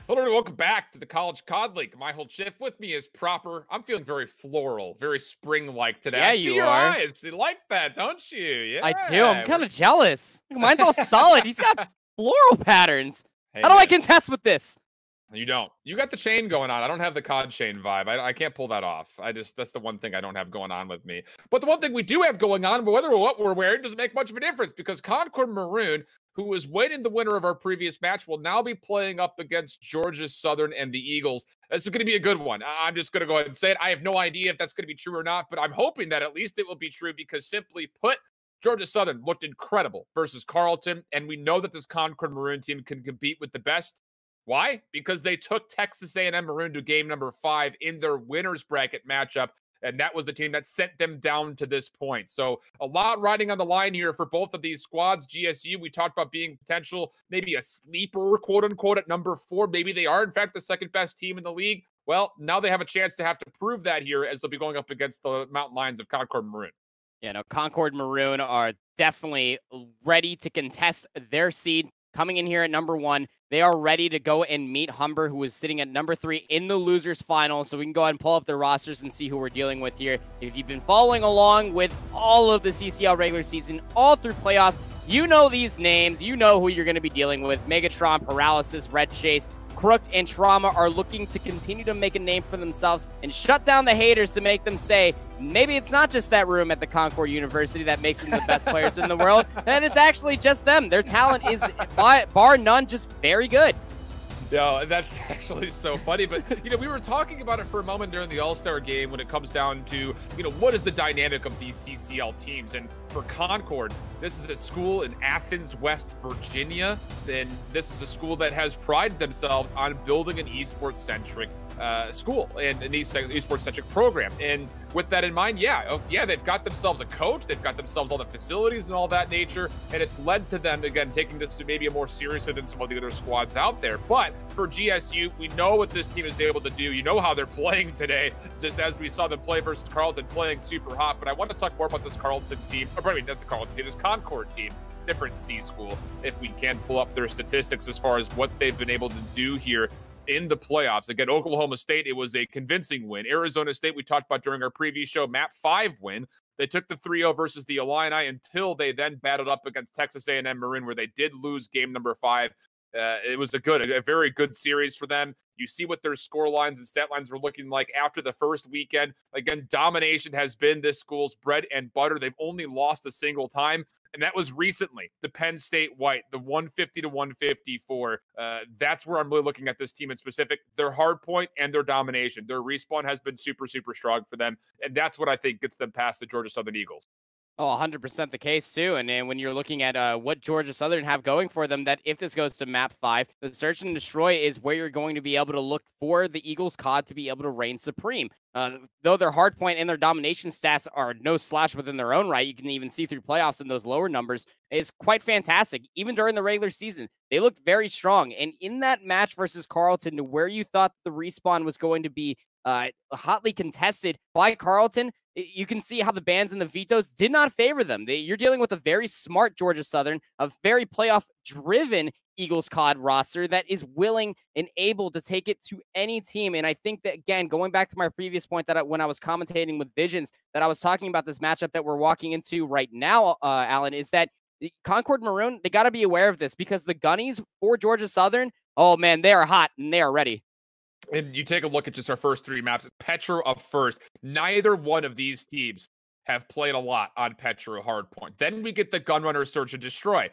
Hello and welcome back to the College Cod League. My whole shift with me is proper. I'm feeling very floral, very spring-like today. Yeah, I see you your are. eyes. You like that, don't you? I do. I'm Yeah. kind of jealous. Mine's all solid. He's got floral patterns. Hey, How do I man, contest with this? you don't. You got the chain going on. I don't have the cod chain vibe. I can't pull that off. That's the one thing I don't have going on with me. But the one thing we do have going on, whether what we're wearing doesn't make much of a difference because Concord Maroon, who was winning the winner of our previous match, will now be playing up against Georgia Southern and the Eagles. This is going to be a good one. I'm just going to go ahead and say it. I have no idea if that's going to be true or not, but I'm hoping that at least it will be true because simply put, Georgia Southern looked incredible versus Carleton, and we know that this Concord Maroon team can compete with the best. Why? Because they took Texas A&M Maroon to game number 5 in their winners bracket matchup, and that was the team that sent them down to this point. So a lot riding on the line here for both of these squads. GSU, we talked about being potential, maybe a sleeper, quote unquote, at number 4. Maybe they are, in fact, the second best team in the league. Well, now they have a chance to have to prove that here as they'll be going up against the Mountain Lions of Concord Maroon. You know, Concord Maroon are definitely ready to contest their seed. Coming in here at number 1, they are ready to go and meet Humber, who is sitting at number 3 in the losers final. So we can go ahead and pull up their rosters and see who we're dealing with here. If you've been following along with all of the CCL regular season, all through playoffs, you know these names. You know who you're going to be dealing with. Megatron, Paralysis, Red Chase, Crooked, and Trauma are looking to continue to make a name for themselves and shut down the haters to make them say, maybe it's not just that room at the Concord University that makes them the best players in the world, and it's actually just them. Their talent is, bar none, just very good. Yeah, that's actually so funny. But, we were talking about it for a moment during the All-Star game when it comes down to, what is the dynamic of these CCL teams? And for Concord, this is a school in Athens, West Virginia. And this is a school that has prided themselves on building an esports-centric school and an esports-centric program. And with that in mind, they've got themselves a coach, they've got themselves all the facilities and all that nature, and it's led to them, again, taking this to maybe a more seriously than some of the other squads out there. But for GSU, we know what this team is able to do. You know how they're playing today, just as we saw them play versus Carleton, playing super hot. But I want to talk more about this Carleton team, or probably not the Carleton team, this Concord team, different C school, if we can pull up their statistics as far as what they've been able to do here in the playoffs. Again, Oklahoma State, it was a convincing win. Arizona State, we talked about during our preview show, map 5 win. They took the 3-0 versus the Illini until they then battled up against Texas A&M Maroon, where they did lose game number 5. It was a very good series for them. You see what their score lines and stat lines were looking like after the first weekend. Again, domination has been this school's bread and butter. They've only lost a single time, and that was recently the Penn State White, the 150 to 154. That's where I'm really looking at this team in specific. Their hard point and their domination. Their respawn has been super, super strong for them, and that's what I think gets them past the Georgia Southern Eagles. Oh, 100% the case, too. And then when you're looking at what Georgia Southern have going for them, that if this goes to map 5, the search and destroy is where you're going to be able to look for the Eagles COD to be able to reign supreme. Though their hard point and their domination stats are no slouch within their own right, you can even see through playoffs in those lower numbers, is quite fantastic. Even during the regular season, they looked very strong. And in that match versus Carleton, to where you thought the respawn was going to be hotly contested by Carleton, you can see how the bans and the vetoes did not favor them. You're dealing with a very smart Georgia Southern, a very playoff-driven Eagles COD roster that is willing and able to take it to any team. And I think that, again, going back to my previous point that when I was commentating with Visions, that I was talking about this matchup that we're walking into right now, Alan, is that Concord Maroon, they got to be aware of this because the Gunnies for Georgia Southern, oh, man, they are hot and they are ready. And you take a look at just our first 3 maps. Petro up first. Neither one of these teams have played a lot on Petro hardpoint. Then we get the Gunrunner Search and Destroy.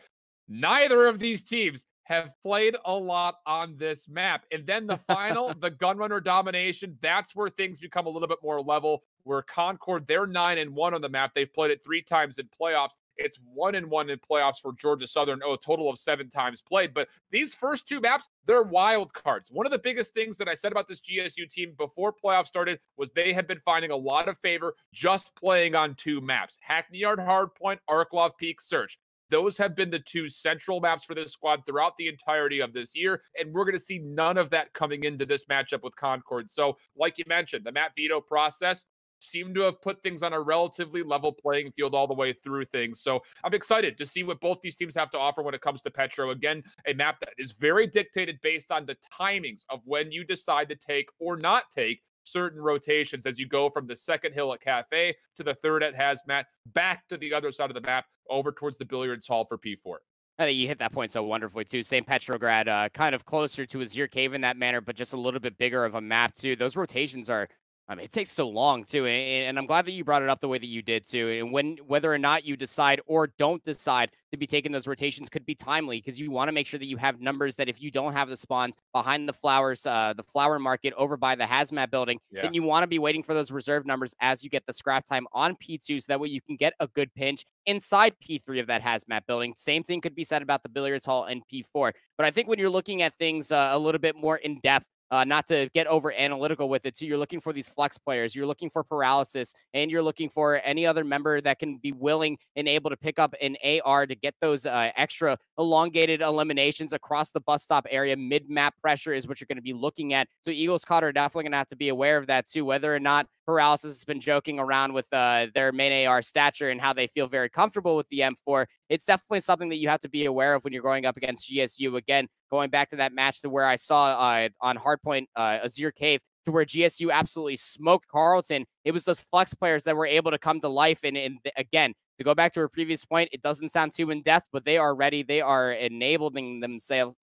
Neither of these teams have played a lot on this map. And then the final, the Gunrunner Domination, that's where things become a little bit more level, where Concord, they're 9-1 on the map. They've played it 3 times in playoffs. It's 1-1 in playoffs for Georgia Southern. A total of 7 times played. But these first 2 maps, they're wild cards. One of the biggest things that I said about this GSU team before playoffs started was they had been finding a lot of favor just playing on 2 maps. Hackney Yard Hardpoint, Arklov Peak Search. Those have been the 2 central maps for this squad throughout the entirety of this year, and we're going to see none of that coming into this matchup with Concord. So, like you mentioned, the map veto process, seem to have put things on a relatively level playing field all the way through things. So I'm excited to see what both these teams have to offer when it comes to Petro. Again, a map that is very dictated based on the timings of when you decide to take or not take certain rotations as you go from the second hill at Cafe to the third at Hazmat, back to the other side of the map, over towards the billiards hall for P4. I think you hit that point so wonderfully, too. Same Petrograd, kind of closer to Azir Cave in that manner, but just a little bit bigger of a map, too. Those rotations are, I mean, it takes so long, too. And I'm glad that you brought it up the way that you did, too. And whether or not you decide or don't decide to be taking those rotations could be timely, because you want to make sure that you have numbers that if you don't have the spawns behind the flowers, the flower market over by the Hazmat building, then you want to be waiting for those reserve numbers as you get the scrap time on P2, so that way you can get a good pinch inside P3 of that Hazmat building. Same thing could be said about the billiards hall and P4. But I think when you're looking at things a little bit more in depth, not to get over analytical with it too, you're looking for these flex players, you're looking for paralysis, and you're looking for any other member that can be willing and able to pick up an AR to get those extra elongated eliminations across the bus stop area. Mid-map pressure is what you're going to be looking at. So Eagles COD are definitely going to have to be aware of that too, whether or not Paralysis has been joking around with their main AR stature and how they feel very comfortable with the M4. It's definitely something that you have to be aware of when you're going up against GSU. Again, going back to that match to where I saw on Hardpoint Azir Cave, to where GSU absolutely smoked Carlton. It was those flex players that were able to come to life. And again, to go back to a previous point, it doesn't sound too in-depth, but they are ready. They are enabling themselves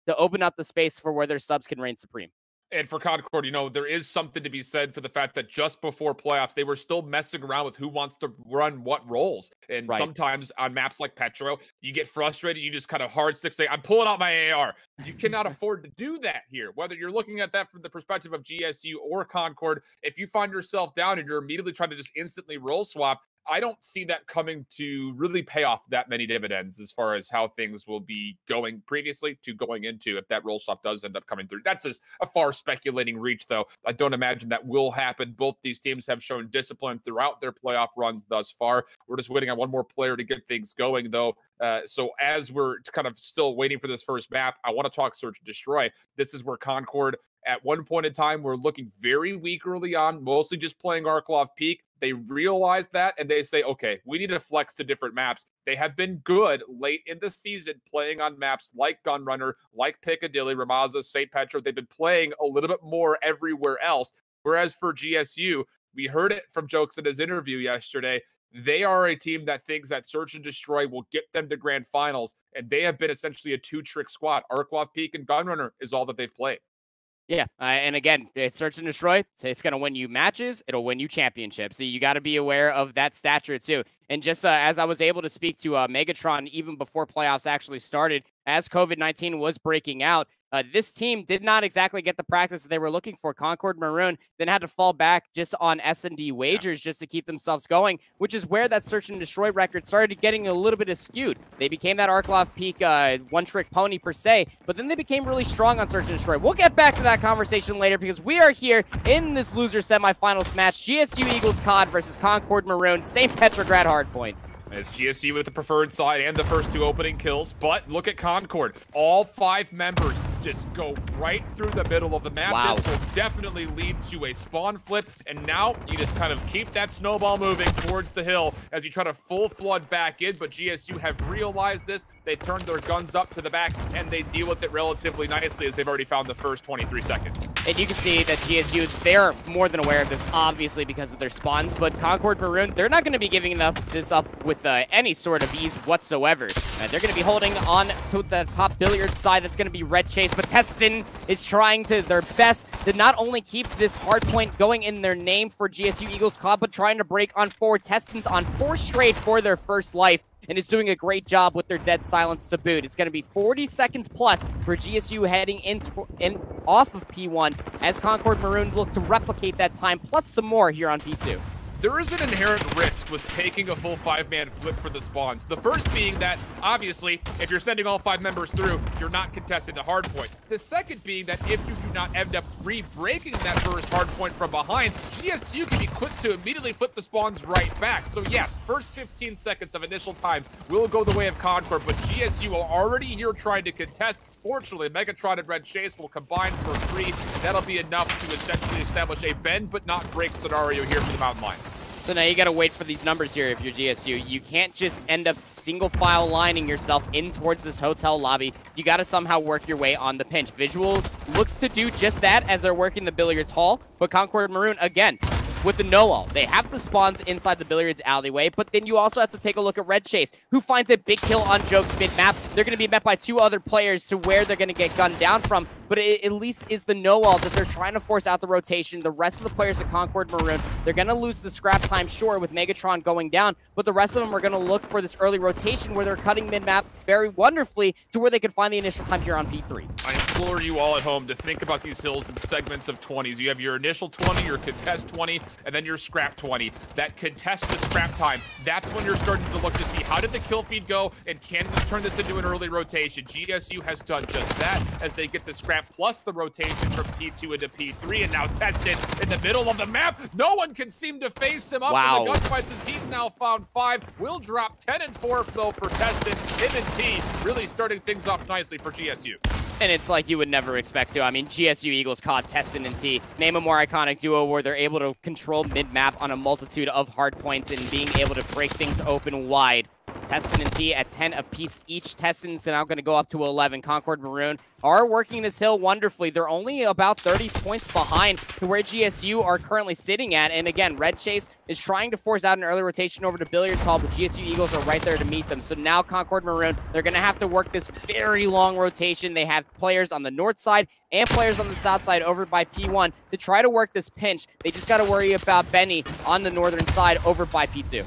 to open up the space for where their subs can reign supreme. And for Concord, you know, there is something to be said for the fact that just before playoffs, they were still messing around with who wants to run what roles. And sometimes on maps like Petro, you get frustrated. You just kind of hard stick say, I'm pulling out my AR. You cannot afford to do that here. Whether you're looking at that from the perspective of GSU or Concord, if you find yourself down and you're immediately trying to just instantly role swap, I don't see that coming to really pay off that many dividends as far as how things will be going previously to going into if that roll swap does end up coming through. That's just a far speculating reach, though. I don't imagine that will happen. Both these teams have shown discipline throughout their playoff runs thus far. We're just waiting on one more player to get things going, though. So as we're kind of still waiting for this first map, I want to talk Search and Destroy. This is where Concord, at one point in time, were looking very weak early on, mostly just playing Arklov Peak. They realize that, and they say, okay, we need to flex to different maps. They have been good late in the season playing on maps like Gunrunner, like Piccadilly, Ramaza, St. Petro. They've been playing a little bit more everywhere else. Whereas for GSU, we heard it from Jokes in his interview yesterday, they are a team that thinks that Search and Destroy will get them to grand finals, and they have been essentially a two-trick squad. Arklov Peak and Gunrunner is all that they've played. Yeah, and again, it's Search and Destroy. It's going to win you matches. It'll win you championships. So you got to be aware of that stature, too. And just as I was able to speak to Megatron even before playoffs actually started, as COVID-19 was breaking out, this team did not exactly get the practice that they were looking for. Concord Maroon then had to fall back just on S&D wagers just to keep themselves going, which is where that Search and Destroy record started getting a little bit skewed. They became that Arklov Peak one-trick pony per se, but then they became really strong on Search and Destroy. We'll get back to that conversation later because we are here in this loser semifinals match. GSU Eagles COD versus Concord Maroon, St. Petrograd Hardpoint. It's GSU with the preferred side and the first two opening kills, but look at Concord. All 5 members just go right through the middle of the map. Wow. This will definitely lead to a spawn flip, and now you just kind of keep that snowball moving towards the hill as you try to full flood back in, but GSU have realized this. They turned their guns up to the back, and they deal with it relatively nicely as they've already found the first 23 seconds. And you can see that GSU, they're more than aware of this, obviously, because of their spawns, but Concord Maroon, they're not going to be giving this up with any sort of ease whatsoever. They're going to be holding on to the top billiard side. That's going to be Red Chase, but Tessin is trying to their best to not only keep this hard point going in their name for GSU Eagles COD, but trying to break on 4. Tessin's on 4 straight for their first life and is doing a great job with their dead silence to boot. It's going to be 40 seconds plus for GSU heading in off of P1 as Concord Maroon look to replicate that time plus some more here on P2. There is an inherent risk with taking a full 5-man flip for the spawns. The first being that, obviously, if you're sending all 5 members through, you're not contesting the hard point. The second being that if you do not end up re-breaking that first hard point from behind, GSU can be quick to immediately flip the spawns right back. So yes, first 15 seconds of initial time will go the way of Concord, but GSU are already here trying to contest. Unfortunately, Megatron and Red Chase will combine for 3, and that'll be enough to essentially establish a bend but not break scenario here for the Mountain Lions. So now you got to wait for these numbers here if you're GSU. You can't just end up single file lining yourself in towards this hotel lobby. You got to somehow work your way on the pinch. Visual looks to do just that as they're working the billiards hall, but Concord Maroon, again, with the no-all. They have the spawns inside the billiards alleyway, but then you also have to take a look at Red Chase, who finds a big kill on Jokes mid-map. They're going to be met by 2 other players to where they're going to get gunned down from, but it at least is the no-all that they're trying to force out the rotation. The rest of the players at Concord Maroon, they're going to lose the scrap time, sure, with Megatron going down, but the rest of them are going to look for this early rotation where they're cutting mid-map very wonderfully to where they can find the initial time here on P3. I implore you all at home to think about these hills in segments of 20s. You have your initial 20, your contest 20, and then your scrap 20. That contest to scrap time, that's when you're starting to look to see how did the kill feed go and can we turn this into an early rotation. GSU has done just that as they get the scrap plus the rotation from P2 into P3 and now tested in the middle of the map. No one can seem to face him up in the gunfights as he's now found 5. Will drop 10 and 4 though for Tested. Him and T really starting things off nicely for GSU. And it's like you would never expect to. I mean, GSU Eagles caught Testin and T. Name a more iconic duo where they're able to control mid-map on a multitude of hard points and being able to break things open wide. Testin and T at 10 apiece each. Testin's now going to go up to 11. Concord Maroon are working this hill wonderfully. They're only about 30 points behind to where GSU are currently sitting at. And again, Red Chase is trying to force out an early rotation over to Billiards Hall, but GSU Eagles are right there to meet them. So now Concord Maroon, they're going to have to work this very long rotation. They have players on the north side and players on the south side over by P1 to try to work this pinch. They just got to worry about Benny on the northern side over by P2.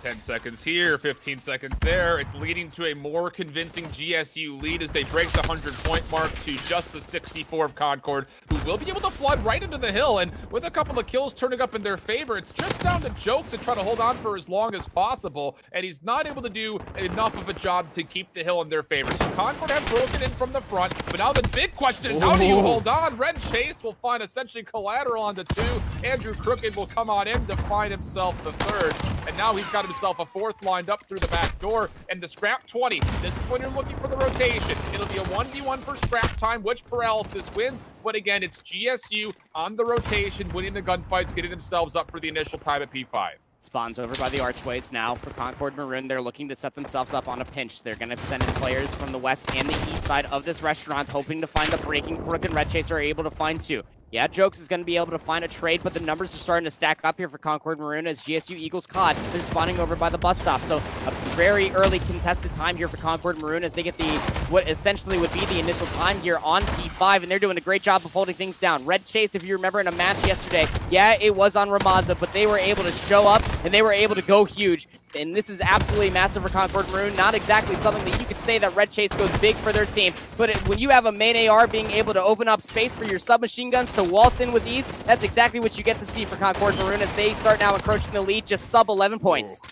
10 seconds here, 15 seconds there. It's leading to a more convincing GSU lead as they break the 100-point mark to just the 64 of Concord, who will be able to flood right into the hill. And with a couple of kills turning up in their favor, it's just down to Jokes to try to hold on for as long as possible. And he's not able to do enough of a job to keep the hill in their favor. So Concord have broken in from the front. But now the big question is, how do you hold on? Red Chase will find essentially collateral on the 2. Andrew Crooked will come on in to find himself the 3rd. And now he's got himself a 4th lined up through the back door. And the scrap 20, this is when you're looking for the rotation. It'll be a 1v1 for scrap time, which paralysis wins. But again, it's GSU on the rotation, winning the gunfights, getting themselves up for the initial time at P5. Spawns over by the archways now for Concord Maroon. They're looking to set themselves up on a pinch. They're going to send in players from the west and the east side of this restaurant, hoping to find the breaking. Crook and Red Chase are able to find 2. Yeah, Jokes is going to be able to find a trade, but the numbers are starting to stack up here for Concord Maroon as GSU Eagles caught. They're spawning over by the bus stop. So a very early contested time here for Concord Maroon as they get the what essentially would be the initial time here on P5, and they're doing a great job of holding things down. Red Chase, if you remember in a match yesterday, yeah, it was on Ramaza, but they were able to show up and they were able to go huge. And this is absolutely massive for Concord Maroon. Not exactly something that you could say that Red Chase goes big for their team, but when you have a main AR being able to open up space for your submachine guns to waltz in with ease, that's exactly what you get to see for Concord Maroon as they start now encroaching the lead, just sub 11 points.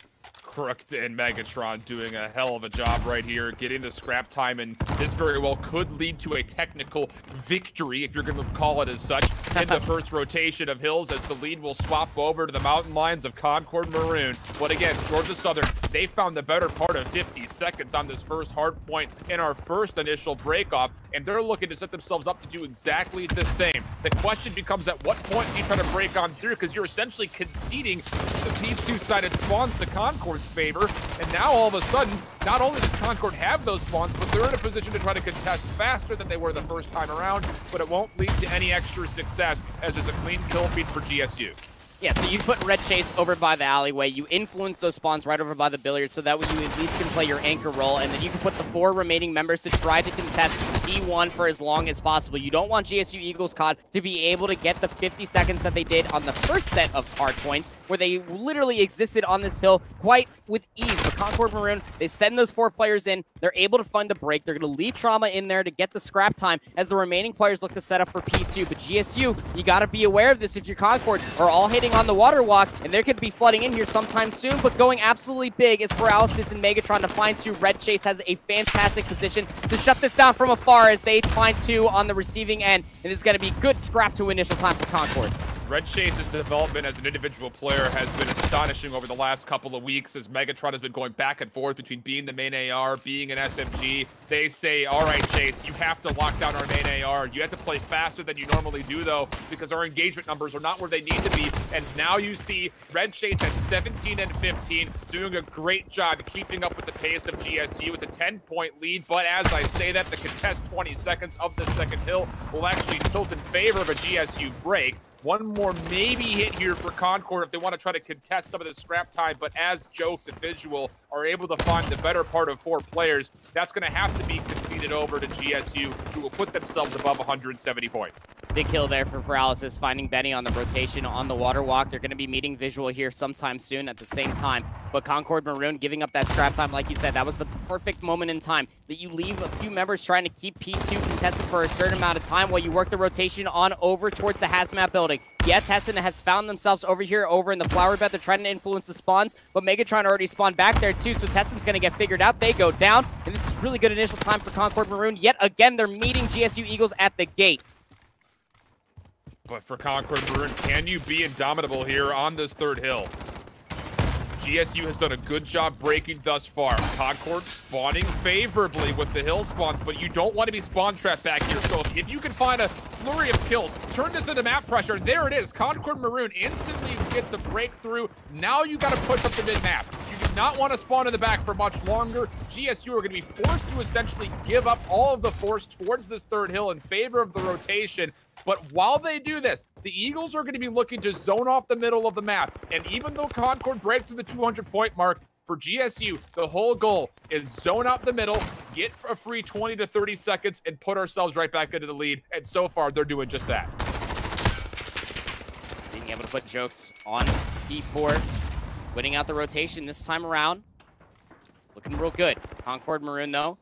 Crooked and Megatron doing a hell of a job right here, getting the scrap time, and this very well could lead to a technical victory, if you're going to call it as such, in the first rotation of hills, as the lead will swap over to the Mountain Lions of Concord Maroon. But again, Georgia Southern, they found the better part of 50 seconds on this first hard point in our first initial breakoff, and they're looking to set themselves up to do exactly the same. The question becomes, at what point do you try to break on through, because you're essentially conceding the P2-sided spawns to Concord's favor, and now all of a sudden, not only does Concord have those spawns, but they're in a position to try to contest faster than they were the first time around, but it won't lead to any extra success as there's a clean kill feed for GSU. Yeah, so you put Red Chase over by the alleyway, you influence those spawns right over by the billiards, so that way you at least can play your anchor role, and then you can put the 4 remaining members to try to contest P1 for as long as possible. You don't want GSU Eagles COD to be able to get the 50 seconds that they did on the first set of hard points, where they literally existed on this hill quite with ease. But Concord Maroon, they send those 4 players in, they're able to find the break, they're going to leave Trauma in there to get the scrap time as the remaining players look to set up for P2. But GSU, you got to be aware of this if you're Concord, are all hitting on the water walk, and they could be flooding in here sometime soon, but going absolutely big is Paralysis and Megatron to find 2. Red Chase has a fantastic position to shut this down from afar as they find 2 on the receiving end, and it's going to be good scrap to initial time for Concord. Red Chase's development as an individual player has been astonishing over the last couple of weeks as Megatron has been going back and forth between being the main AR, being an SMG. They say, all right, Chase, you have to lock down our main AR. You have to play faster than you normally do, though, because our engagement numbers are not where they need to be. And now you see Red Chase at 17 and 15, doing a great job keeping up with the pace of GSU. It's a 10-point lead, but as I say that, the contest 20 seconds of the second hill will actually tilt in favor of a GSU break. One more maybe hit here for Concord if they want to try to contest some of the scrap time, but as Jokes and Visual are able to find the better part of 4 players, that's going to have to be conceded over to GSU, who will put themselves above 170 points. Big kill there for Paralysis, finding Benny on the rotation on the water walk. They're going to be meeting Visual here sometime soon at the same time. But Concord Maroon giving up that scrap time, like you said, that was the perfect moment in time that you leave a few members trying to keep P2 contested for a certain amount of time while you work the rotation on over towards the hazmat building. Yeah, Tessin has found themselves over here, over in the flower bed. They're trying to influence the spawns, but Megatron already spawned back there too, so Tessin's going to get figured out. They go down, and this is really good initial time for Concord Maroon. Yet again, they're meeting GSU Eagles at the gate. But for Concord Maroon, can you be indomitable here on this third hill? GSU has done a good job breaking thus far. Concord spawning favorably with the hill spawns, but you don't want to be spawn trapped back here. So if you can find a flurry of kills, turn this into map pressure. There it is. Concord Maroon instantly get the breakthrough. Now you got to push up the mid-map. You do not want to spawn in the back for much longer. GSU are going to be forced to essentially give up all of the force towards this third hill in favor of the rotation. But while they do this, the Eagles are going to be looking to zone off the middle of the map. And even though Concord breaks through the 200-point mark, for GSU, the whole goal is zone out the middle, get a free 20 to 30 seconds, and put ourselves right back into the lead. And so far, they're doing just that. Being able to put Jokes on P4, winning out the rotation this time around. Looking real good. Concord Maroon, though,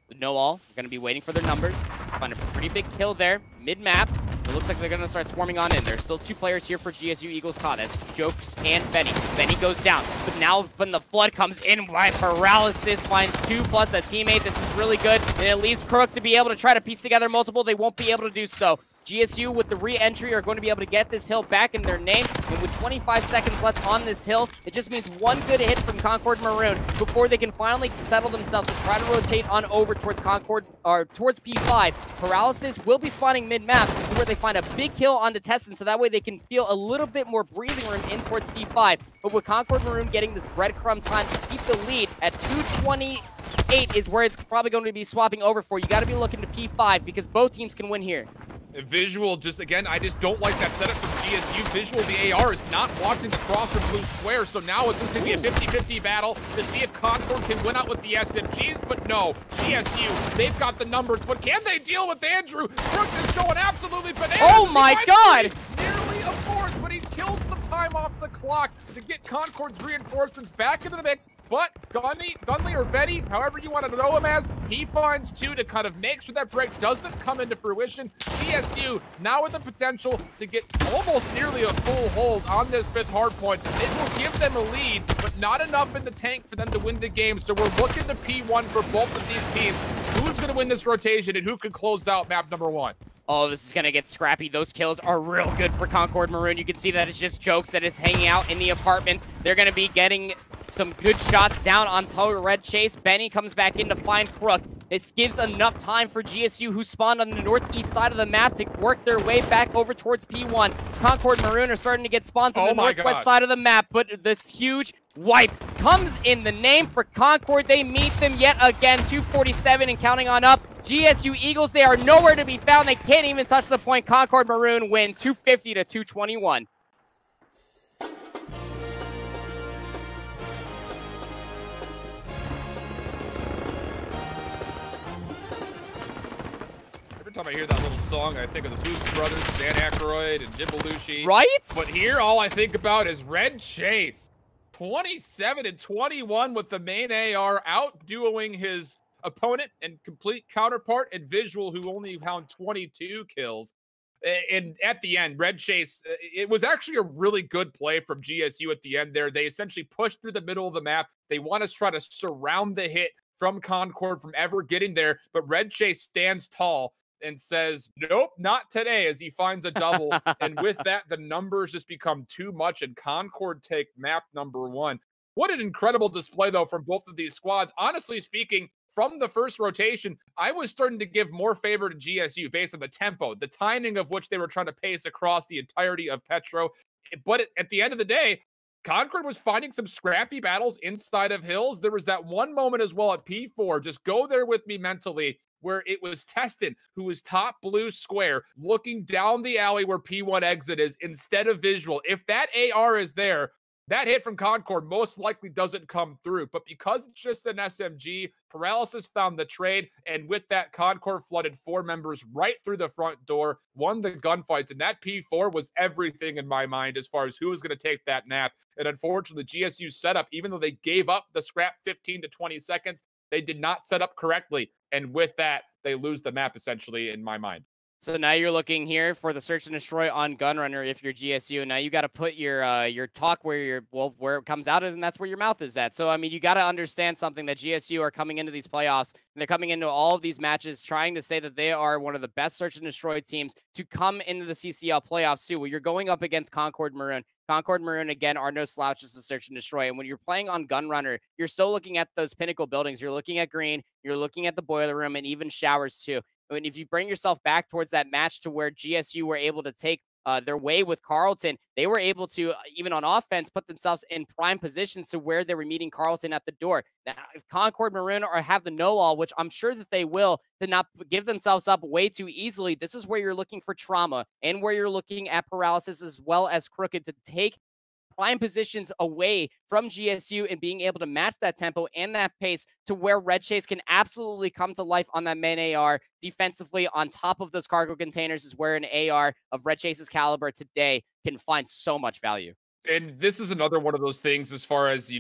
with no all, going to be waiting for their numbers. Find a pretty big kill there, mid-map. It looks like they're going to start swarming on in. There's still 2 players here for GSU Eagles COD. That's Jokes and Benny. Benny goes down, but now when the flood comes in, by Paralysis finds 2 plus a teammate. This is really good, and it leaves Crook to be able to try to piece together multiple. They won't be able to do so. GSU with the re-entry are going to be able to get this hill back in their name, and with 25 seconds left on this hill, it just means one good hit from Concord Maroon before they can finally settle themselves and try to rotate on over towards Concord, or towards P5. Paralysis will be spawning mid-map where they find a big kill onto Tessin, so that way they can feel a little bit more breathing room in towards P5. But with Concord Maroon getting this breadcrumb time to keep the lead at 2:28 is where it's probably going to be swapping over for. You got to be looking to P5 because both teams can win here. Visual, just again, I just don't like that setup from GSU. Visual, the AR, is not watching the cross or blue square, so now it's just going to be a 50-50 battle to see if Concord can win out with the SMGs, but no, GSU, they've got the numbers, but can they deal with Andrew? Crook is going absolutely bananas. Oh my God! Nearly a fourth, but he kills some time off the clock to get Concord's reinforcements back into the mix, but Gunley or Betty, however you want to know him as, he finds 2 to kind of make sure that break doesn't come into fruition. GSU now with the potential to get almost nearly a full hold on this 5th hardpoint. It will give them a lead, but not enough in the tank for them to win the game. So we're looking to P1 for both of these teams. Who's going to win this rotation and who can close out map number 1? Oh, this is going to get scrappy. Those kills are real good for Concord Maroon. You can see that it's just Jokes that is hanging out in the apartments. They're going to be getting some good shots down on Red Chase. Benny comes back in to find Crook. This gives enough time for GSU, who spawned on the northeast side of the map, to work their way back over towards P1. Concord Maroon are starting to get spawns on the northwest side of the map, but this huge wipe comes in the name for Concord. They meet them yet again, 247 and counting on up. GSU Eagles, they are nowhere to be found. They can't even touch the point. Concord Maroon win 250 to 221. Every time I hear that little song, I think of the Boost Brothers, Dan Aykroyd and Jim Belushi. Right? But here, all I think about is Red Chase. 27 and 21 with the main AR, outduoing his opponent and complete counterpart and Visual, who only found 22 kills. And at the end, Red Chase, it was actually a really good play from GSU at the end there. They essentially pushed through the middle of the map. They want to try to surround the hit from Concord from ever getting there, but Red Chase stands tall. and says, nope, not today, as he finds a double. And with that, the numbers just become too much, and Concord take map number 1. What an incredible display, though, from both of these squads. Honestly speaking, from the first rotation, I was starting to give more favor to GSU based on the tempo, the timing of which they were trying to pace across the entirety of Petro. But at the end of the day, Concord was finding some scrappy battles inside of Hills. There was that one moment as well at P4. Just go there with me mentally, where it was Teston, who was top blue square, looking down the alley where P1 exit is instead of Visual. If that AR is there, that hit from Concord most likely doesn't come through. But because it's just an SMG, Paralysis found the trade. And with that, Concord flooded 4 members right through the front door, won the gunfights. And that P4 was everything in my mind as far as who was going to take that map. And unfortunately, GSU's setup, even though they gave up the scrap 15 to 20 seconds, they did not set up correctly. And with that, they lose the map essentially in my mind. So now you're looking here for the search and destroy on Gunrunner if you're GSU. Now you got to put your talk where where it comes out, and that's where your mouth is at. So I mean, you got to understand something, that GSU are coming into these playoffs, and they're coming into all of these matches trying to say that they are one of the best search and destroy teams to come into the CCL playoffs too. Well, you're going up against Concord Maroon. Concord Maroon, again, are no slouches to search and destroy. And when you're playing on Gunrunner, you're still looking at those pinnacle buildings. You're looking at green, you're looking at the boiler room, and even showers too. And if you bring yourself back towards that match to where GSU were able to take their way with Carleton, they were able to, even on offense, put themselves in prime positions to where they were meeting Carleton at the door. Now, if Concord Maroon or have the know-all, which I'm sure that they will, to not give themselves up way too easily, this is where you're looking for Trauma and where you're looking at Paralysis as well as Crooked to take prime positions away from GSU and being able to match that tempo and that pace to where Red Chase can absolutely come to life on that main AR defensively. On top of those cargo containers is where an AR of Red Chase's caliber today can find so much value. And this is another one of those things as far as,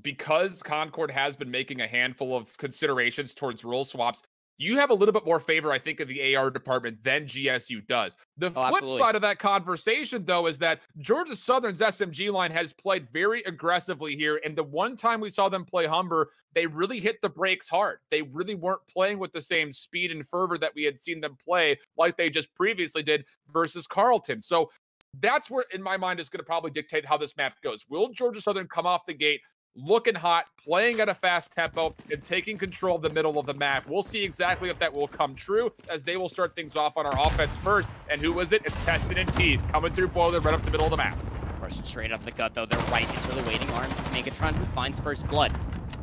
because Concord has been making a handful of considerations towards role swaps, you have a little bit more favor, I think, of the AR department than GSU does. The flip side of that conversation, though, is that Georgia Southern's SMG line has played very aggressively here. And the one time we saw them play Humber, they really hit the brakes hard. They really weren't playing with the same speed and fervor that we had seen them play like they just previously did versus Carleton. So that's where, in my mind, is going to probably dictate how this map goes. Will Georgia Southern come off the gate looking hot, playing at a fast tempo, and taking control of the middle of the map? We'll see exactly if that will come true, as they will start things off on our offense first. And who is it? It's Teston and Teed coming through Boiler right up the middle of the map. Rushing straight up the gut, though. They're right into the waiting arms of Megatron, who finds first blood.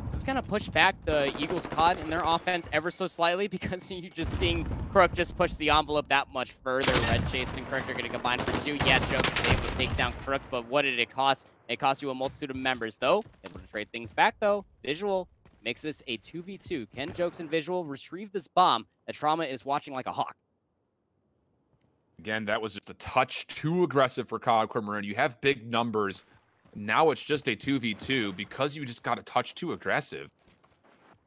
This is going to push back the Eagles' COD in their offense ever so slightly, because you're just seeing Crook just push the envelope that much further. Red Chase and Crook are going to combine for 2. Yeah, Jokes is able to take down Crook, but what did it cost? It cost you a multitude of members, though. Able to trade things back, though. Visual makes this a 2v2. Can Jokes and Visual retrieve this bomb that Trauma is watching like a hawk? Again, that was just a touch too aggressive for Concord Maroon. You have big numbers. Now it's just a 2v2 because you just got a touch too aggressive.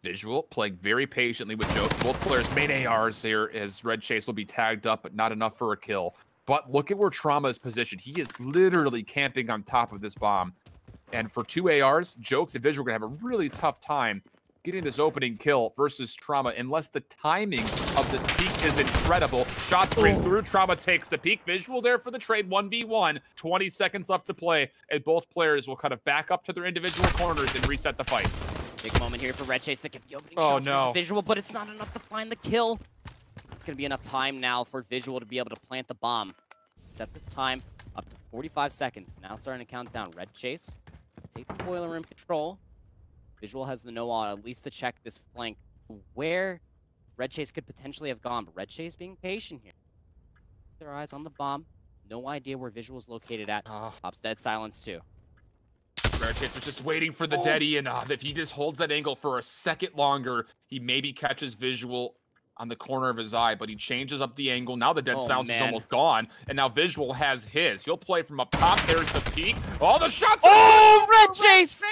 Visual playing very patiently with Jokes. Both players main ARs here, as Red Chase will be tagged up, but not enough for a kill. But look at where Trauma is positioned. He is literally camping on top of this bomb. And for 2 ARs, Jokes and Visual are going to have a really tough time getting this opening kill versus Trauma, unless the timing of this peak is incredible. Shots ring through. Trauma takes the peak. Visual there for the trade. 1v1. 20 seconds left to play. And both players will kind of back up to their individual corners and reset the fight. Big moment here for Red Chase to get the opening shots versus Visual, but it's not enough to find the kill. It's going to be enough time now for Visual to be able to plant the bomb. Set the time up to 45 seconds. Now starting to count down. Red Chase take the boiler room control. Visual has the know-all, at least to check this flank where Red Chase could potentially have gone. But Red Chase being patient here. Their eyes on the bomb. No idea where Visual is located at. Pops dead silence too. Red Chase was just waiting for the deadie, and if he just holds that angle for a second longer, he maybe catches Visual on the corner of his eye, but he changes up the angle. Now the dead silence is almost gone, and now Visual has his. He'll play from up top. There's the peak. All the shots. Oh, Red Chase!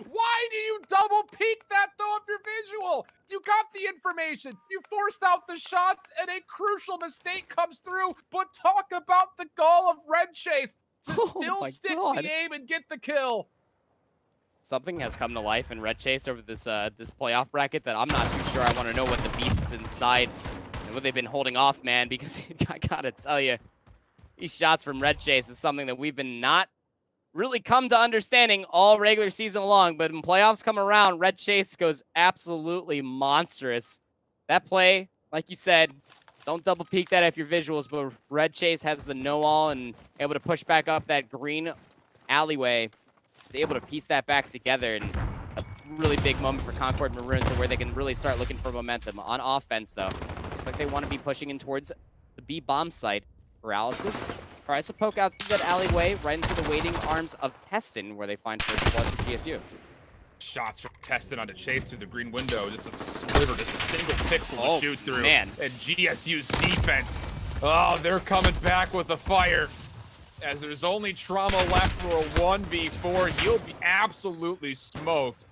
Why do you double peek that, though, if you're Visual? You got the information. You forced out the shots, and a crucial mistake comes through. But talk about the gall of Red Chase to still stick the aim and get the kill. Something has come to life in Red Chase over this this playoff bracket that I'm not too sure I want to know what the beast is inside. what they've been holding off, man, because I gotta tell you, these shots from Red Chase is something that we've been not really come to understanding all regular season long, but when playoffs come around, Red Chase goes absolutely monstrous. That play, like you said, don't double peek that if you're visuals, but Red Chase has the know-all and able to push back up that green alleyway. Is able to piece that back together, and a really big moment for Concord Maroon to where they can really start looking for momentum. On offense, though, looks like they want to be pushing in towards the B bomb site. Paralysis tries to poke out through that alleyway right into the waiting arms of Teston, where they find first blood for GSU. Shots from Teston onto Chase through the green window. Just a sliver, just a single pixel to shoot through. Man. And GSU's defense, oh, they're coming back with the fire. As there's only Trauma left for a 1v4, he'll be absolutely smoked.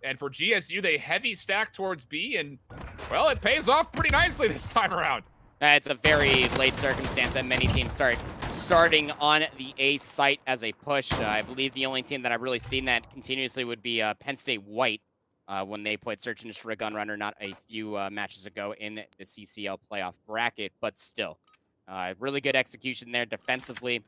And for GSU, they heavy stack towards B, and, well, it pays off pretty nicely this time around. It's a very late circumstance that many teams starting on the A site as a push. I believe the only team that I've really seen that continuously would be Penn State White when they played Search and Destroy Gunrunner not a few matches ago in the CCL playoff bracket, but still. Really good execution there defensively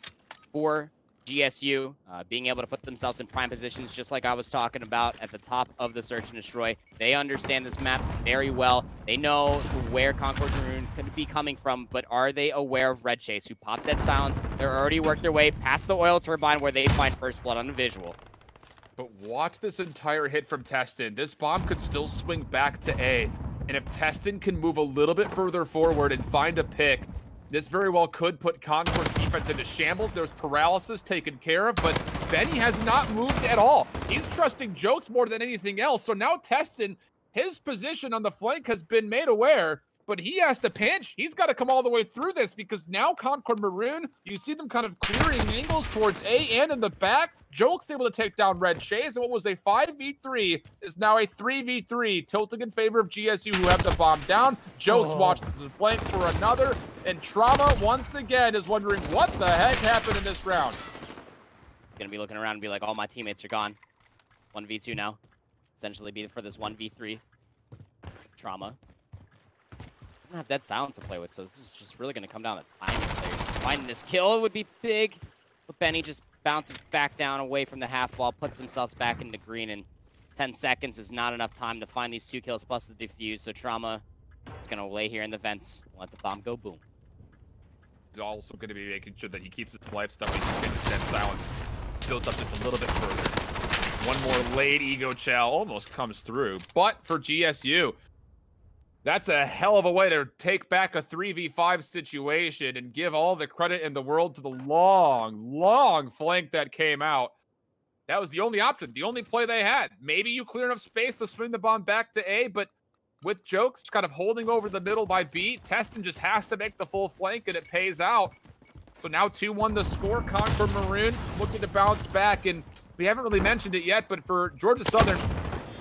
for GSU, being able to put themselves in prime positions just like I was talking about at the top of the Search and Destroy. They understand this map very well. They know to where Concord Maroon could be coming from, but are they aware of Red Chase, who popped that silence? They're already worked their way past the oil turbine where they find first blood on the visual. But watch this entire hit from Teston. This bomb could still swing back to A. And if Teston can move a little bit further forward and find a pick, this very well could put Concord's defense into shambles. There's paralysis taken care of, but Benny has not moved at all. He's trusting Jokes more than anything else. So now Teston, his position on the flank has been made aware, but he has to pinch. He's got to come all the way through this because now Concord Maroon, you see them kind of clearing angles towards A and in the back. Jokes able to take down Red Chase, and what was a 5v3 is now a 3v3, tilting in favor of GSU, who have the bomb down. Jokes watches the flank for another, and Trauma once again is wondering what the heck happened in this round. He's going to be looking around and be like, all my teammates are gone. 1v2 now. Essentially be for this 1v3. Trauma. Doesn't have dead silence to play with, so this is just really going to come down to time. Finding this kill would be big, but Benny just bounces back down away from the half wall, puts themselves back into green, and 10 seconds is not enough time to find these 2 kills plus the defuse, so Trauma is going to lay here in the vents, let the bomb go boom. He's also going to be making sure that he keeps his lifestyle, he can get dead silence built up just a little bit further. One more late ego chow almost comes through, but for GSU, that's a hell of a way to take back a 3v5 situation and give all the credit in the world to the long flank that came out. That was the only option, the only play they had. Maybe you clear enough space to swing the bomb back to A, but with Jokes kind of holding over the middle by B, Teston just has to make the full flank, and it pays out. So now 2-1 the score. Concord Maroon looking to bounce back, and we haven't really mentioned it yet, but for Georgia Southern,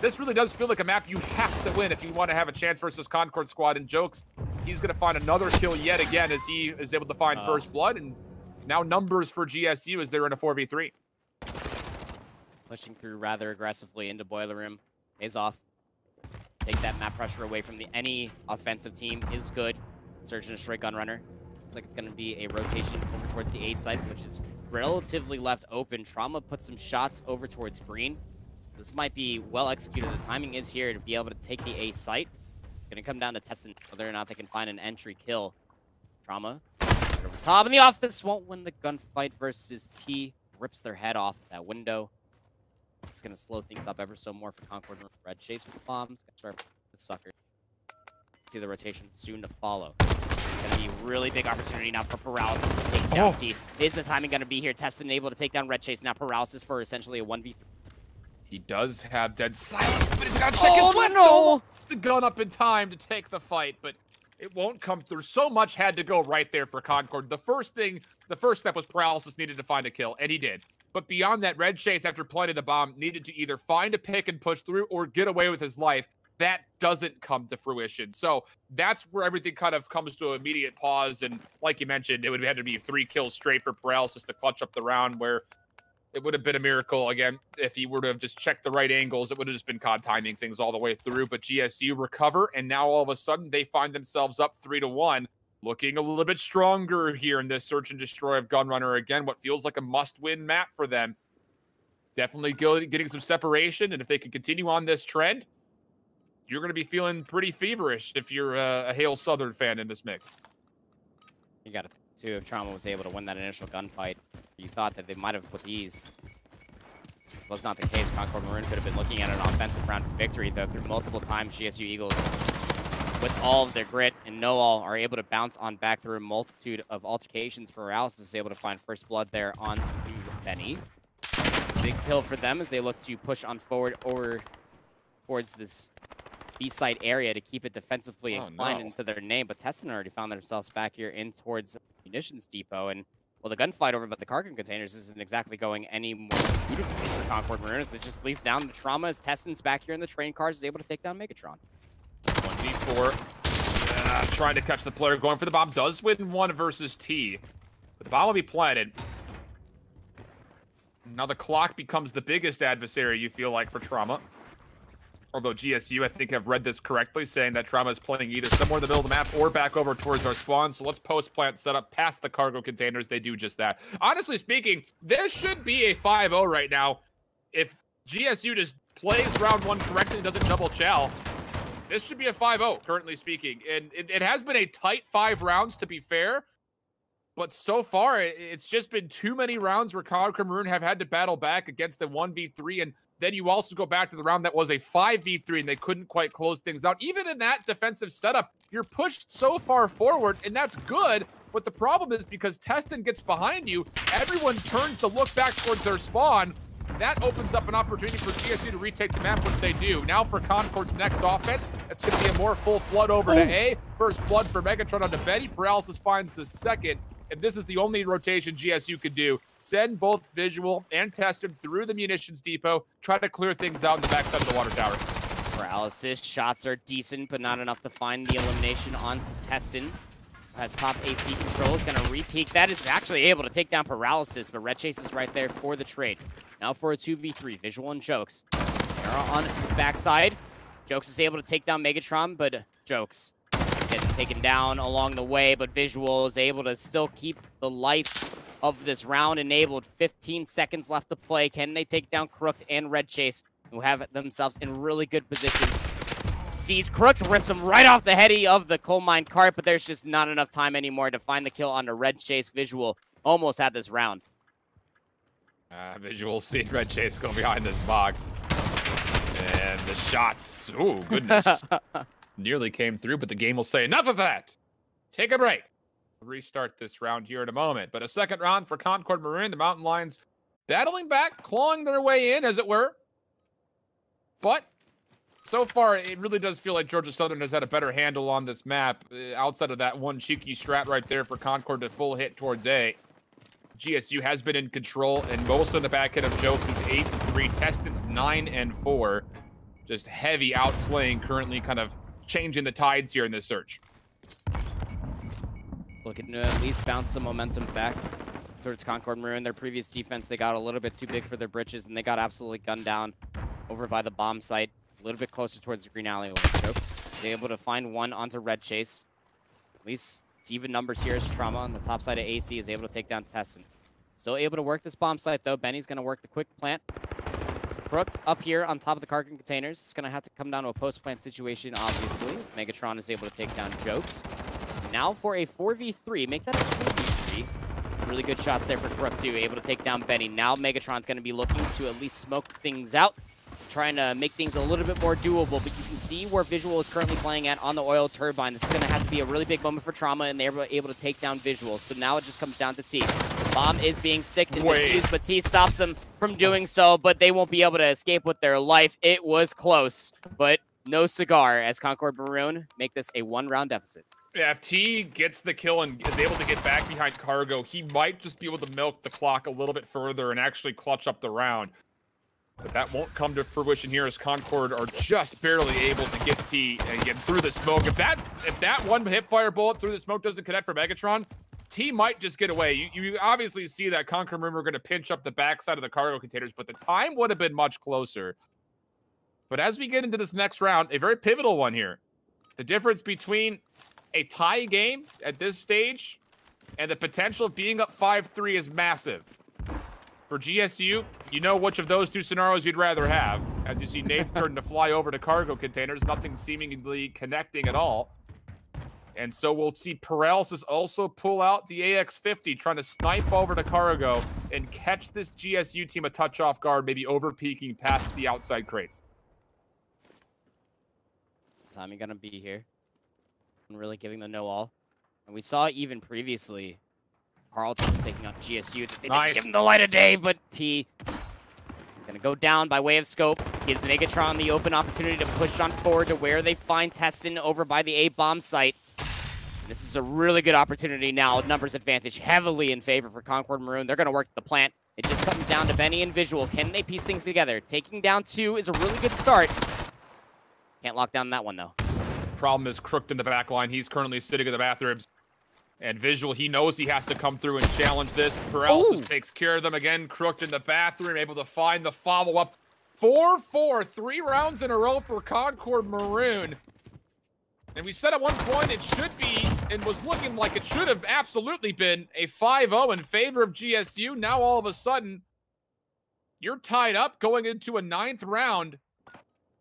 this really does feel like a map you have to win if you want to have a chance versus Concord squad. And Jokes, he's going to find another kill yet again as he is able to find first blood. And now numbers for GSU as they're in a 4v3. Pushing through rather aggressively into Boiler Room. Pays off. Take that map pressure away from any offensive team is good. Search and Destroy Gunrunner. Looks like it's going to be a rotation over towards the A site, which is relatively left open. Trauma puts some shots over towards green. This might be well executed. The timing is here to be able to take the A site. It's going to come down to testing whether or not they can find an entry kill. Trauma over top in the office won't win the gunfight versus T. Rips their head off that window. It's going to slow things up ever so more for Concord. Red Chase with bombs. Start with the sucker. See the rotation soon to follow. It's going to be a really big opportunity now for Paralysis to take down T. Is the timing going to be here? Testing able to take down Red Chase. Now Paralysis for essentially a 1v3. He does have dead silence, but he's got to check his left. No! The gun up in time to take the fight, but it won't come through. So much had to go right there for Concord. The first step was Paralysis needed to find a kill, and he did. But beyond that, Red Chase, after planting the bomb, needed to either find a pick and push through or get away with his life. That doesn't come to fruition. So that's where everything kind of comes to an immediate pause. And like you mentioned, it would have had to be 3 kills straight for Paralysis to clutch up the round, where It would have been a miracle, again, if he were to have just checked the right angles. It would have just been COD timing things all the way through. But GSU recover, and now all of a sudden they find themselves up 3-1, looking a little bit stronger here in this search and destroy of Gunrunner. Again, what feels like a must-win map for them. Definitely getting some separation, and if they can continue on this trend, you're going to be feeling pretty feverish if you're a Hail Southern fan in this mix. You got to think, too, if Trauma was able to win that initial gunfight, you thought that they might have with ease. It was not the case. Concord Maroon could have been looking at an offensive round victory, though, through multiple times. GSU Eagles, with all of their grit and know-all, are able to bounce on back through a multitude of altercations. Morales is able to find first blood there on Benny. Big kill for them as they look to push on forward over towards this B-site area to keep it defensively inclined into their name. But Teston already found themselves back here in towards munitions depot. And, well, the gunfight over by the cargo containers isn't exactly going any more beautifully for Concord Maroon. It just leaves down the trauma as Teston's back here in the train cars is able to take down Megatron. 1v4. Trying to catch the player. Going for the bomb. Does win 1 versus T. But the bomb will be planted. Now the clock becomes the biggest adversary, you feel like, for Trauma. Although GSU, I think, have read this correctly, saying that Trauma is playing either somewhere in the middle of the map or back over towards our spawn. So let's post-plant set up past the cargo containers. They do just that. Honestly speaking, this should be a 5-0 right now. If GSU just plays round 1 correctly and doesn't double chow, this should be a 5-0, currently speaking. And it has been a tight 5 rounds, to be fair. But so far, it's just been too many rounds where Concord Maroon have had to battle back against a 1v3. And then you also go back to the round that was a 5v3 and they couldn't quite close things out. Even in that defensive setup, you're pushed so far forward, and that's good. But the problem is because Teston gets behind you, everyone turns to look back towards their spawn. That opens up an opportunity for GSU to retake the map, which they do. Now for Concord's next offense, it's going to be a more full flood over to A. First blood for Megatron onto Betty. Paralysis finds the second. And this is the only rotation GSU could do. Send both Visual and Teston through the munitions depot. Try to clear things out in the backside of the water tower. Paralysis shots are decent, but not enough to find the elimination onto Teston. Has top AC control. Is going to re-peek. That is actually able to take down Paralysis, but Red Chase is right there for the trade. Now for a 2v3. Visual and Jokes. They're on his backside. Jokes is able to take down Megatron, but Jokes getting taken down along the way, but Visual is able to still keep the life of this round enabled. 15 seconds left to play. Can they take down Crooked and Red Chase, who have themselves in really good positions? Sees Crooked, rips him right off the heady of the coal mine cart, but there's just not enough time anymore to find the kill on the Red Chase. Visual almost had this round. Visual seeing Red Chase go behind this box. And the shots, oh goodness. Nearly came through, but the game will say, enough of that! Take a break. We'll restart this round here in a moment. But a second round for Concord Maroon. The Mountain Lions battling back, clawing their way in, as it were. But so far, it really does feel like Georgia Southern has had a better handle on this map. Outside of that one cheeky strat right there for Concord to full hit towards A. GSU has been in control, and most of the back end of Jokes is 8-3. Teston's 9-4. Just heavy outslaying, currently kind of changing the tides here in this search. Looking to at least bounce some momentum back towards Concord Maroon. Their previous defense, they got a little bit too big for their britches, and they got absolutely gunned down over by the bomb site. A little bit closer towards the green alley. Jokes is able to find one onto Red Chase. At least it's even numbers here as Trauma on the top side of AC is able to take down Teston. Still able to work this bomb site, though. Benny's going to work the quick plant. Crook up here on top of the cargo containers. It's going to have to come down to a post-plant situation, obviously. Megatron is able to take down Jokes. Now for a 4v3. Make that a 4v3. Really good shots there for Crook, too. Able to take down Benny. Now Megatron's going to be looking to at least smoke things out. Trying to make things a little bit more doable, but you can see where Visual is currently playing at on the oil turbine. This is going to have to be a really big moment for Trauma, and they're able to take down Visual. So now it just comes down to T. The bomb is being sticked and defused, but T stops them from doing so, but they won't be able to escape with their life. It was close, but no cigar as Concord Maroon make this a 1-round deficit. Yeah, if T gets the kill and is able to get back behind cargo, he might just be able to milk the clock a little bit further and actually clutch up the round. But that won't come to fruition here as Concord are just barely able to get T and get through the smoke. If that one hip fire bullet through the smoke doesn't connect for Megatron, T might just get away. You obviously see that Concord Maroon were going to pinch up the backside of the cargo containers, but the time would have been much closer. But as we get into this next round, a very pivotal one here. The difference between a tie game at this stage and the potential of being up 5-3 is massive. For GSU, you know which of those two scenarios you'd rather have. As you see Nate starting to fly over to cargo containers, nothing seemingly connecting at all. And so we'll see Paralysis also pull out the AX-50, trying to snipe over to cargo and catch this GSU team a touch off guard, maybe over-peeking past the outside crates. Timing gonna be here. And really giving the no-all. And we saw even previously, Carlton was taking on GSU. They didn't give him the light of day, but T gonna go down by way of scope. Gives Megatron the open opportunity to push on forward to where they find Teston over by the A-bomb site. And this is a really good opportunity now. Numbers advantage heavily in favor for Concord Maroon. They're gonna work the plant. It just comes down to Benny and Visual. Can they piece things together? Taking down 2 is a really good start. Can't lock down that one, though. Problem is Crooked in the back line. He's currently sitting in the bathrooms. And Visual, he knows he has to come through and challenge this. Paralysis takes care of them again. Crooked in the bathroom, able to find the follow-up. 4-4, 3 rounds in a row for Concord Maroon. And we said at one point it should be, and was looking like it should have absolutely been, a 5-0 in favor of GSU. Now all of a sudden, you're tied up going into a 9th round.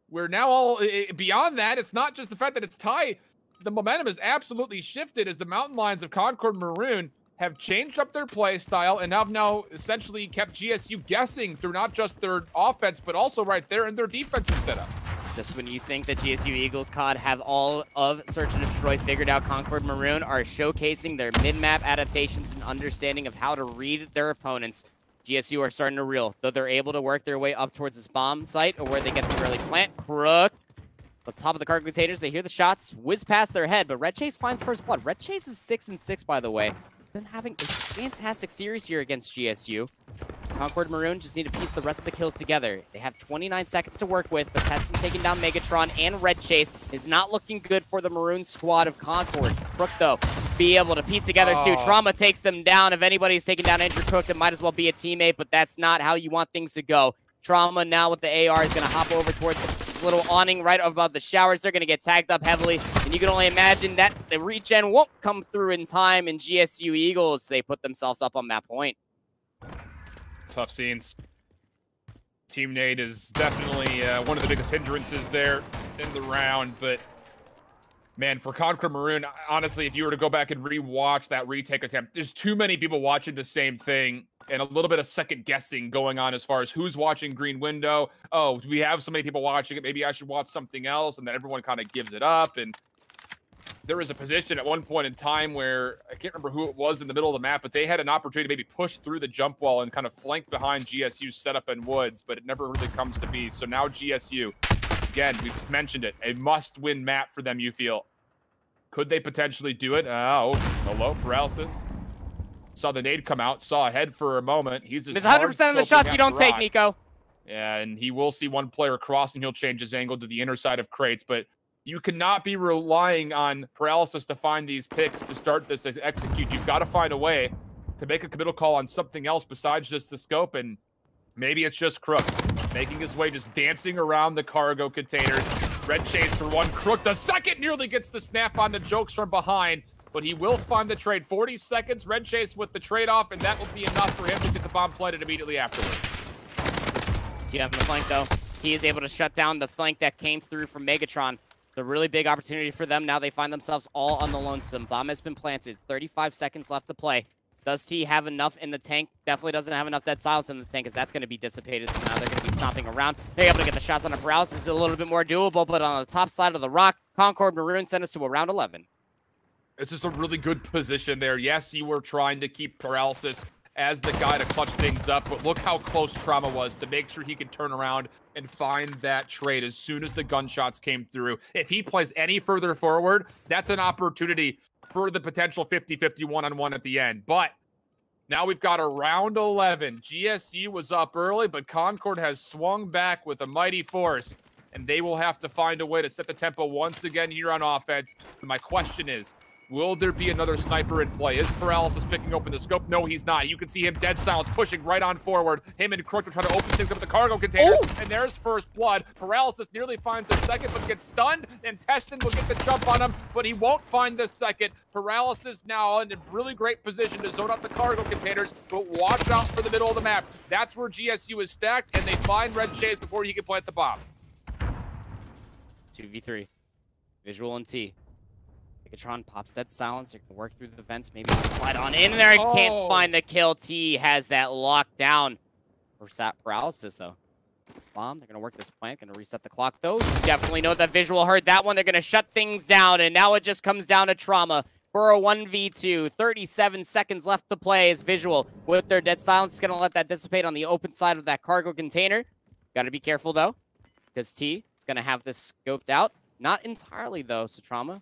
Where now all beyond that, it's not just the fact that it's tight. The momentum has absolutely shifted as the Mountain Lions of Concord Maroon have changed up their play style and have now essentially kept GSU guessing through not just their offense, but also right there in their defensive setups. Just when you think that GSU Eagles COD have all of Search and Destroy figured out, Concord Maroon are showcasing their mid-map adaptations and understanding of how to read their opponents. GSU are starting to reel, though they're able to work their way up towards this bomb site or where they get the early plant. Crooked. On top of the cargo containers, they hear the shots whiz past their head, but Red Chase finds first blood. Red Chase is 6-6, by the way. Been having a fantastic series here against GSU. Concord Maroon just need to piece the rest of the kills together. They have 29 seconds to work with, but Teston taking down Megatron and Red Chase is not looking good for the Maroon squad of Concord. Crook, though, be able to piece together too. Trauma takes them down. If anybody's taking down Andrew Crook, it might as well be a teammate, but that's not how you want things to go. Trauma now with the AR is going to hop over towards this little awning right above the showers. They're going to get tagged up heavily, and you can only imagine that the regen won't come through in time, and GSU Eagles, they put themselves up on that point. Tough scenes. Team Nate is definitely one of the biggest hindrances there in the round, but man, for Concord Maroon, honestly, if you were to go back and re-watch that retake attempt, there's too many people watching the same thing and a little bit of second guessing going on as far as who's watching Green Window. Oh, we have so many people watching it. Maybe I should watch something else. And then everyone kind of gives it up. And there was a position at one point in time where I can't remember who it was in the middle of the map, but they had an opportunity to maybe push through the jump wall and kind of flank behind GSU's setup in woods, but it never really comes to be. So now GSU, again, we've mentioned it, a must-win map for them, you feel. Could they potentially do it? Oh, hello, Paralysis. Saw the nade come out, saw ahead for a moment. He's just 100% of the shots you don't take, Nico. Yeah, and he will see one player cross, and he'll change his angle to the inner side of crates, but you cannot be relying on Paralysis to find these picks to start this execute. You've got to find a way to make a committal call on something else besides just the scope, and maybe it's just Crook making his way, just dancing around the cargo containers. Red Chase for one. Crook, the second, nearly gets the snap on the jokes from behind, but he will find the trade. 40 seconds, Red Chase with the trade-off, and that will be enough for him to get the bomb planted immediately afterwards. See on the flank, though. He is able to shut down the flank that came through from Megatron. It's a really big opportunity for them. Now they find themselves all on the lonesome. Bomb has been planted. 35 seconds left to play. Does T have enough in the tank? Definitely doesn't have enough dead silence in the tank, as that's going to be dissipated, so now they're going to be stomping around. They're able to get the shots on a Paralysis. Is a little bit more doable, but on the top side of the rock, Concord Maroon sent us to a round 11. This is a really good position there. Yes, you were trying to keep Paralysis as the guy to clutch things up, but look how close Trauma was to make sure he could turn around and find that trade as soon as the gunshots came through. If he plays any further forward, that's an opportunity for the potential 50-50 one-on-one at the end. But now we've got a round 11. GSU was up early, but Concord has swung back with a mighty force, and they will have to find a way to set the tempo once again here on offense. And my question is, Will there be another sniper in play? Is Paralysis picking open the scope? No, he's not. You can see him dead silence, pushing right on forward. Him and Crook are trying to open things up with the cargo containers, and there's first blood. Paralysis nearly finds the second, but gets stunned, and Teston will get the jump on him, but he won't find the second. Paralysis now in a really great position to zone out the cargo containers, but watch out for the middle of the map. That's where GSU is stacked, and they find Red Shades before he can plant the bomb. 2v3. Visual and T. Megatron pops that silence. You can work through the vents. Maybe slide on in there. Can't find the kill. T has that locked down. Paralysis, though. Bomb. They're going to work this plant. Going to reset the clock, though. You definitely know that Visual heard that one. They're going to shut things down, and now it just comes down to Trauma for a 1v2. 37 seconds left to play as Visual, with their dead silence, is going to let that dissipate on the open side of that cargo container. Got to be careful, though, because T is going to have this scoped out. Not entirely, though, so Trauma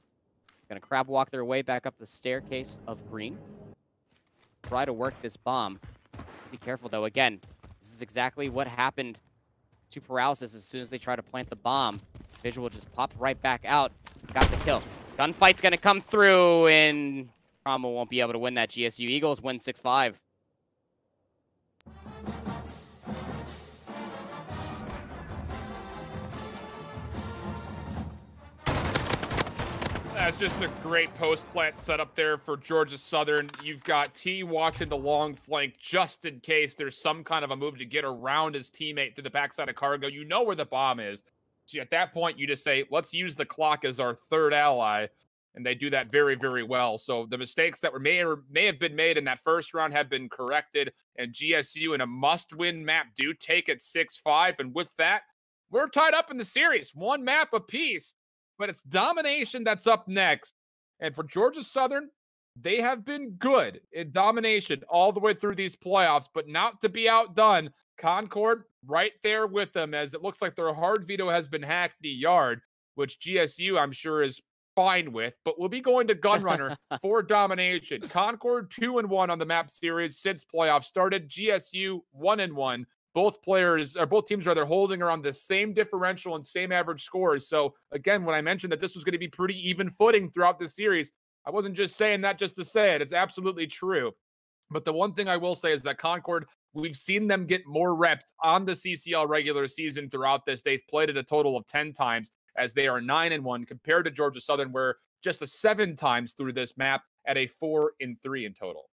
going to crab walk their way back up the staircase of green. Try to work this bomb. Be careful, though. Again, this is exactly what happened to Paralysis as soon as they try to plant the bomb. Visual just popped right back out. Got the kill. Gunfight's going to come through, and Trauma won't be able to win that. GSU Eagles win 6-5. That's just a great post-plant setup there for Georgia Southern. You've got T watching the long flank just in case there's some kind of a move to get around his teammate to the backside of cargo. You know where the bomb is. So at that point, you just say, let's use the clock as our third ally. And they do that very, very well. So the mistakes that may have been made in that first round have been corrected. And GSU in a must-win map do take it 6-5. And with that, we're tied up in the series. One map apiece. But it's domination that's up next. And for Georgia Southern, they have been good in domination all the way through these playoffs, but not to be outdone. Concord right there with them, as it looks like their hard veto has been hacked the yard, which GSU I'm sure is fine with, but we'll be going to Gunrunner for domination. Concord 2-1 on the map series since playoffs started. GSU 1-1. Both teams are holding around the same differential and same average scores. So again, when I mentioned that this was going to be pretty even footing throughout the series, I wasn't just saying that just to say it. It's absolutely true. But the one thing I will say is that Concord, we've seen them get more reps on the CCL regular season throughout this. They've played it a total of 10 times, as they are 9-1 compared to Georgia Southern, where just 7 times through this map at a 4-3 in total.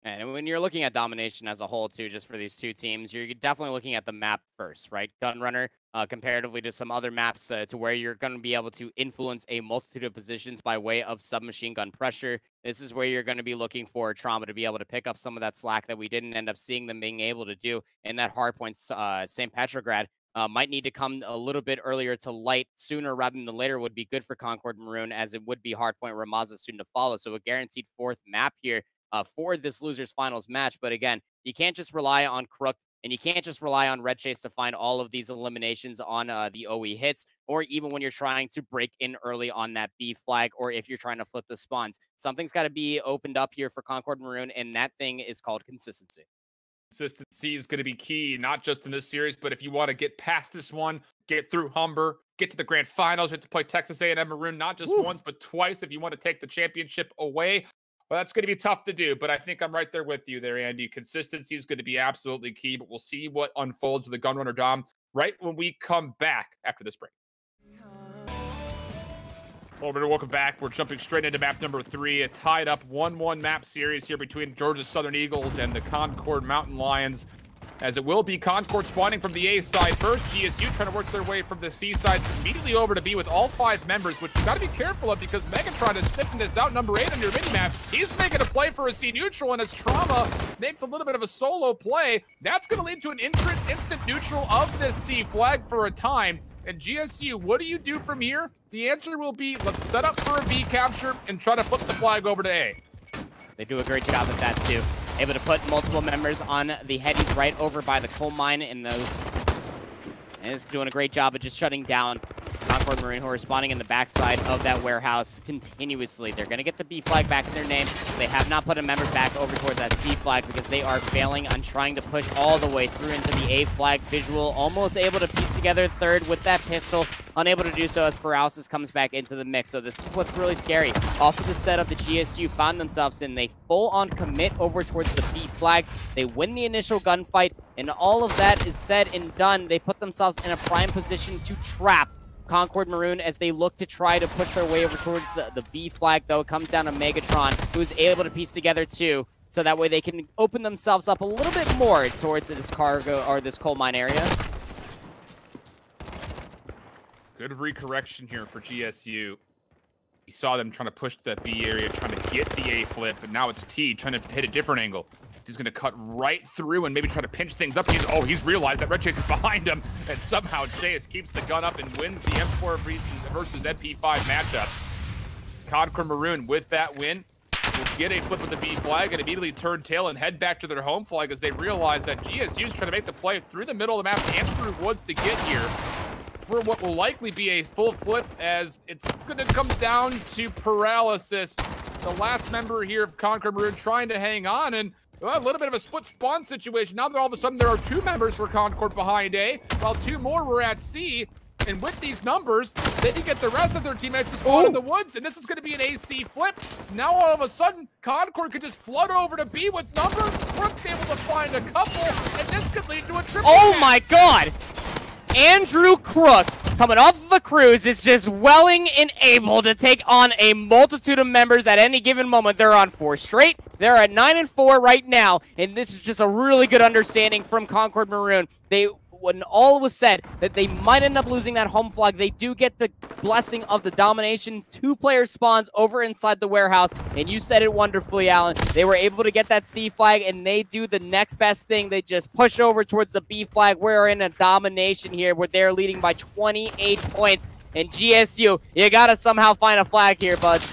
And when you're looking at domination as a whole, too, just for these two teams, you're definitely looking at the map first, right? Gunrunner, comparatively to some other maps, to where you're going to be able to influence a multitude of positions by way of submachine gun pressure. This is where you're going to be looking for Trauma to be able to pick up some of that slack that we didn't end up seeing them being able to do in that hardpoint St. Petrograd. Might need to come a little bit earlier to light sooner rather than later would be good for Concord Maroon, as it would be hardpoint Ramaza soon to follow. So a guaranteed 4th map here for this losers finals match. But again, you can't just rely on Crook, and you can't just rely on Red Chase to find all of these eliminations on the OE hits, or even when you're trying to break in early on that B flag, or if you're trying to flip the spawns. Something's got to be opened up here for Concord Maroon, and that thing is called consistency. Consistency is going to be key, not just in this series, but if you want to get past this one, get through Humber, get to the grand finals, you have to play Texas A&M Maroon, not just once, but twice if you want to take the championship away. Well, that's going to be tough to do, but I think I'm right there with you there, Andy. Consistency is going to be absolutely key, but we'll see what unfolds with the Gunrunner Dom right when we come back after this break. Well, welcome back. We're jumping straight into map number 3, a tied up 1-1 map series here between Georgia Southern Eagles and the Concord Mountain Lions, as it will be Concord spawning from the A side first. GSU trying to work their way from the C side immediately over to B with all 5 members, which you got to be careful of because Megatron is sniffing this out. Number 8 on your minimap. He's making a play for a C neutral, and as Trauma makes a little bit of a solo play, that's going to lead to an instant neutral of this C flag for a time. And GSU, what do you do from here? The answer will be, let's set up for a B capture and try to flip the flag over to A. They do a great job at that, too. Able to put multiple members on the headies right over by the coal mine in those. And it's doing a great job of just shutting down Concord Concord Maroon, who are spawning in the backside of that warehouse continuously. They're going to get the B flag back in their name. They have not put a member back over towards that C flag because they are failing on trying to push all the way through into the A flag. Visual almost able to piece together third with that pistol, unable to do so as Paralysis comes back into the mix. So this is what's really scary. Off of the setup the GSU found themselves in, they full-on commit over towards the B flag. They win the initial gunfight, and all of that is said and done. They put themselves in a prime position to trap Concord Maroon as they look to try to push their way over towards the B flag, though. It comes down to Megatron, who's able to piece together two, so that way they can open themselves up a little bit more towards this cargo or this coal mine area. Good recorrection here for GSU. You saw them trying to push that B area, trying to get the A flip, but now it's T trying to hit a different angle. He's going to cut right through and maybe try to pinch things up. He's realized that Red Chase is behind him, and somehow Chase keeps the gun up and wins the M4 versus MP5 matchup. Concord Maroon with that win will get a flip with the B flag and immediately turn tail and head back to their home flag as they realize that GSU is trying to make the play through the middle of the map and through woods to get here for what will likely be a full flip, as it's going to come down to Paralysis, the last member here of Concord Maroon, trying to hang on, and well, a little bit of a split spawn situation. Now that all of a sudden there are two members for Concord behind A, while two more were at C. And with these numbers, they can get the rest of their teammates to spawn in the woods, and this is going to be an AC flip. Now all of a sudden, Concord could just flood over to B with numbers. Crook's able to find a couple, and this could lead to a triple. Oh my God! Andrew Crook, coming off of the cruise, is just welling and able to take on a multitude of members at any given moment. They're on 4 straight. They're at 9 and 4 right now, and this is just a really good understanding from Concord Maroon. When all was said that they might end up losing that home flag, they do get the blessing of the domination. 2-player spawns over inside the warehouse, and you said it wonderfully, Alan. They were able to get that C flag, and they do the next best thing. They just push over towards the B flag. We're in a domination here where they're leading by 28 points. And GSU, you gotta somehow find a flag here, buds.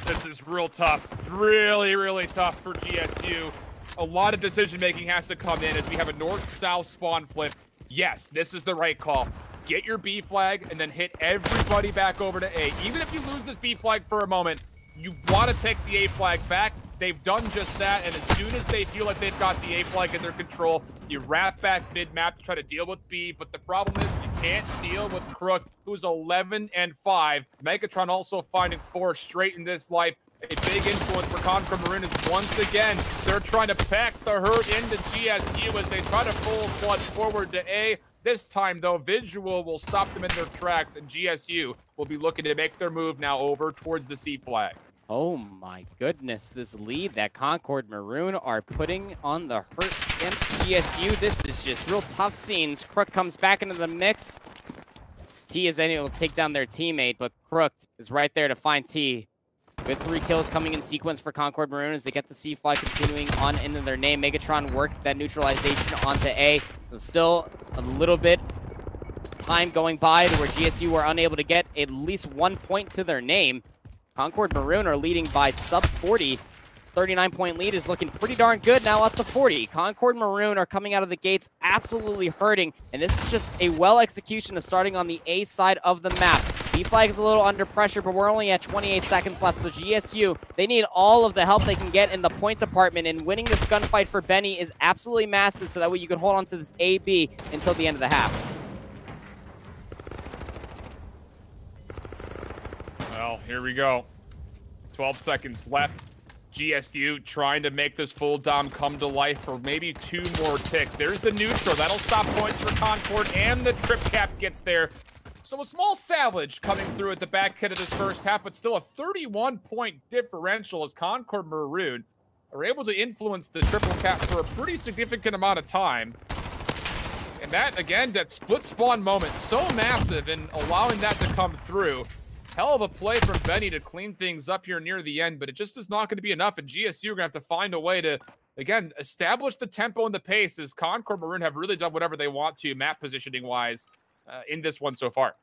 This is real tough. Really, really tough for GSU. A lot of decision-making has to come in as we have a north-south spawn flip. Yes, this is the right call. Get your B flag and then hit everybody back over to A. Even if you lose this B flag for a moment, you want to take the A flag back. They've done just that, and as soon as they feel like they've got the A flag in their control, you wrap back mid-map to try to deal with B, but the problem is you can't deal with Crook, who's 11 and 5. Megatron also finding 4 straight in this life. A big influence for Concord Maroon is once again, they're trying to pack the hurt into GSU as they try to full flood forward to A. This time, though, Visual will stop them in their tracks, and GSU will be looking to make their move now over towards the C flag. Oh my goodness, this lead that Concord Maroon are putting on the hurt against GSU. This is just real tough scenes. Crook comes back into the mix. T is able to take down their teammate, but Crook is right there to find T. With 3 kills coming in sequence for Concord Maroon as they get the C flag continuing on into their name. Megatron worked that neutralization onto A. So still a little bit time going by to where GSU were unable to get at least 1 point to their name. Concord Maroon are leading by sub 40. 39-point lead is looking pretty darn good now at the 40. Concord Maroon are coming out of the gates absolutely hurting, and this is just a well execution of starting on the A side of the map. B flag is a little under pressure, but we're only at 28 seconds left, so GSU, they need all of the help they can get in the point department, and winning this gunfight for Benny is absolutely massive, so that way you can hold on to this AB until the end of the half. Well, here we go. 12 seconds left. GSU trying to make this full dom come to life for maybe 2 more ticks. There's the neutral. That'll stop points for Concord, and the trip cap gets there. So a small salvage coming through at the back end of this first half, but still a 31-point differential as Concord Maroon are able to influence the triple cap for a pretty significant amount of time. And that, again, that split spawn moment, so massive in allowing that to come through. Hell of a play from Benny to clean things up here near the end, but it just is not going to be enough, and GSU are going to have to find a way to, again, establish the tempo and the pace as Concord Maroon have really done whatever they want to map positioning-wise in this one so far.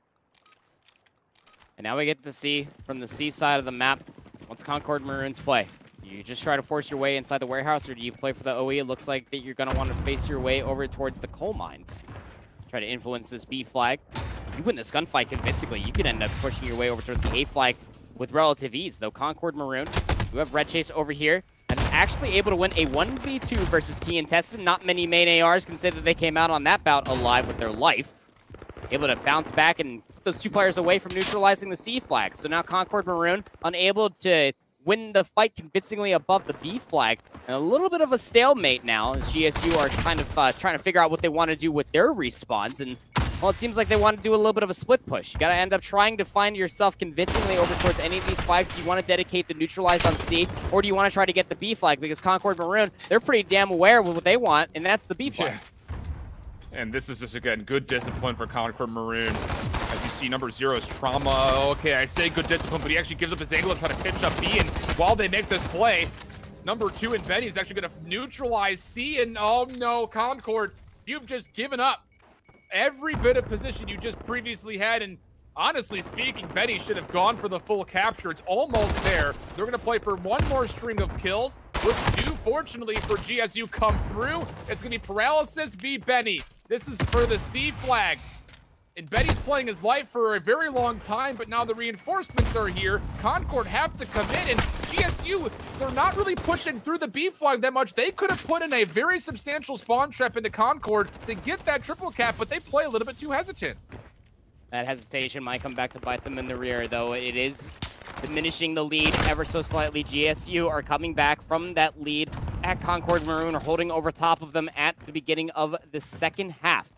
And now we get to see from the C side of the map, what's Concord Maroon's play? Do you just try to force your way inside the warehouse, or do you play for the OE? It looks like that you're going to want to face your way over towards the coal mines. Try to influence this B flag. you win this gunfight convincingly, you could end up pushing your way over towards the A flag with relative ease, though. Concord Maroon, you have Red Chase over here, and actually able to win a 1v2 versus T and Tesson. Not many main ARs can say that they came out on that bout alive with their life. Able to bounce back and put those two players away from neutralizing the C flag. So now Concord Maroon unable to win the fight convincingly above the B flag. And a little bit of a stalemate now as GSU are kind of trying to figure out what they want to do with their respawns. And, well, it seems like they want to do a little bit of a split push. You got to end up trying to find yourself convincingly over towards any of these flags. Do you want to dedicate the neutralize on C, or do you want to try to get the B flag? Because Concord Maroon, they're pretty damn aware of what they want, and that's the B flag. Yeah. And this is just, again, good discipline for Concord Maroon. As you see, number 0 is Trauma. Okay, I say good discipline, but he actually gives up his angle and try to pitch up B. And while they make this play, number 2 and Benny is actually going to neutralize C. And oh no, Concord, you've just given up every bit of position you just previously had. And honestly speaking, Benny should have gone for the full capture. It's almost there. They're going to play for one more string of kills, which do, fortunately for GSU, come through. It's going to be Paralysis v Benny. This is for the C flag. And Benny's playing his life for a very long time, but now the reinforcements are here. Concord have to come in, and GSU, they're not really pushing through the B flag that much. They could have put in a very substantial spawn trap into Concord to get that triple cap, but they play a little bit too hesitant. That hesitation might come back to bite them in the rear, though. It is diminishing the lead ever so slightly. GSU are coming back from that lead at Concord Maroon, or holding over top of them at the beginning of the second half.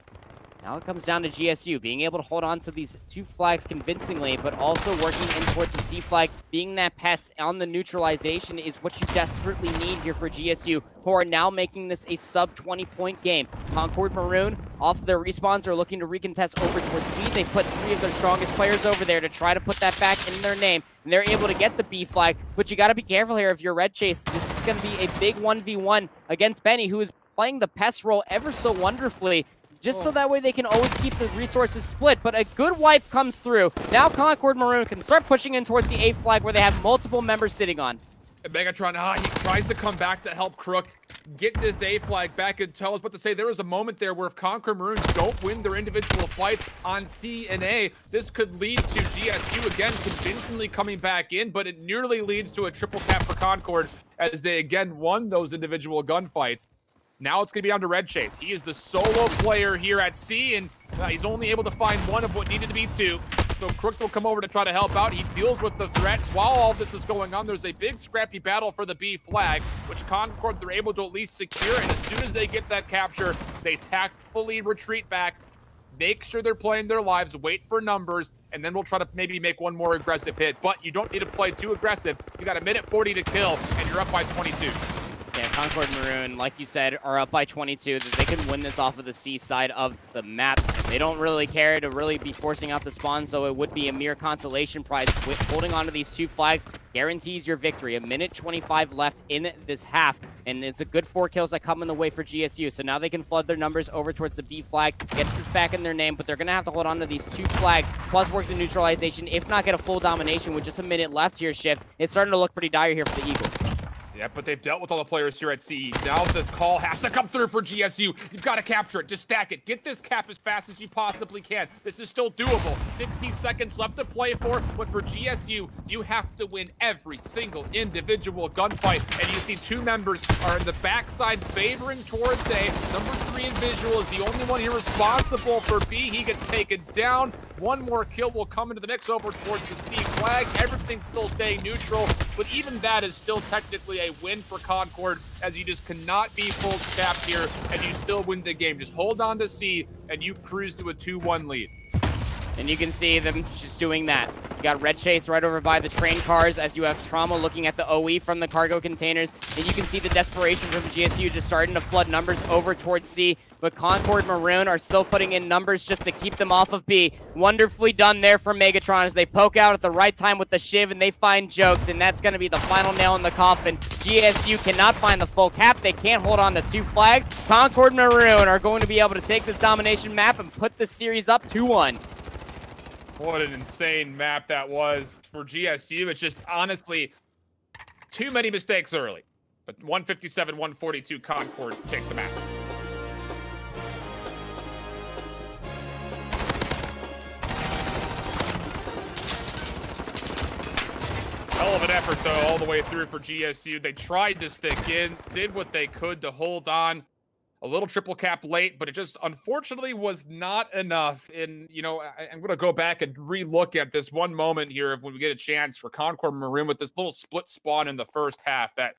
Now it comes down to GSU being able to hold on to these two flags convincingly, but also working in towards the C flag. Being that pest on the neutralization is what you desperately need here for GSU, who are now making this a sub 20-point game. Concord Maroon, off of their respawns, are looking to recontest over towards B. They put 3 of their strongest players over there to try to put that back in their name, and they're able to get the B flag. But you got to be careful here if you're Red Chase. This is going to be a big 1v1 against Benny, who is playing the pest role ever so wonderfully, just so that way they can always keep the resources split. But a good wipe comes through. Now Concord Maroon can start pushing in towards the A flag, where they have multiple members sitting on. And Megatron, he tries to come back to help Crook get this A flag back and tell us what to say. There was a moment there where if Concord Maroon don't win their individual fights on C and A, this could lead to GSU again convincingly coming back in, but it nearly leads to a triple tap for Concord as they again won those individual gunfights. Now it's going to be down to Red Chase. He is the solo player here at C, and he's only able to find one of what needed to be 2. So Crook will come over to try to help out. He deals with the threat. While all this is going on, there's a big scrappy battle for the B flag, which Concord, they're able to at least secure. And as soon as they get that capture, they tactfully retreat back, make sure they're playing their lives, wait for numbers, and then we'll try to maybe make one more aggressive hit. But you don't need to play too aggressive. You got a minute 40 to kill, and you're up by 22. Yeah, Concord Maroon, like you said, are up by 22. They can win this off of the C side of the map. They don't really care to really be forcing out the spawn, so it would be a mere consolation prize. With holding on to these 2 flags guarantees your victory. A minute 25 left in this half, and it's a good 4 kills that come in the way for GSU. So now they can flood their numbers over towards the B flag, get this back in their name, but they're going to have to hold on to these 2 flags, plus work the neutralization, if not get a full domination with just a minute left here, Shift. It's starting to look pretty dire here for the Eagles. Yeah, but they've dealt with all the players here at CE. Now the call has to come through for GSU. You've got to capture it. Just stack it. Get this cap as fast as you possibly can. This is still doable. 60 seconds left to play for, but for GSU, you have to win every single individual gunfight. And you see 2 members are in the backside favoring towards A. Number 3 in visual is the only one here responsible for B. He gets taken down. One more kill will come into the mix over towards the C flag. Everything's still staying neutral, but even that is still technically a win for Concord, as you just cannot be full capped here and you still win the game. Just hold on to C and you cruise to a 2-1 lead. And you can see them just doing that. You got Red Chase right over by the train cars as you have Trauma looking at the OE from the cargo containers. And you can see the desperation from GSU just starting to flood numbers over towards C. But Concord Maroon are still putting in numbers just to keep them off of B. Wonderfully done there for Megatron as they poke out at the right time with the shiv and they find jokes. And that's going to be the final nail in the coffin. GSU cannot find the full cap. They can't hold on to 2 flags. Concord Maroon are going to be able to take this domination map and put this series up 2-1. What an insane map that was for GSU. It's just honestly too many mistakes early. But 157-142 Concord take the map. Hell of an effort, though, all the way through for GSU. They tried to stick in, did what they could to hold on. A little triple cap late, but it just unfortunately was not enough. And, you know, I'm going to go back and re-look at this one moment here of when we get a chance for Concord Maroon with this little split spawn in the first half that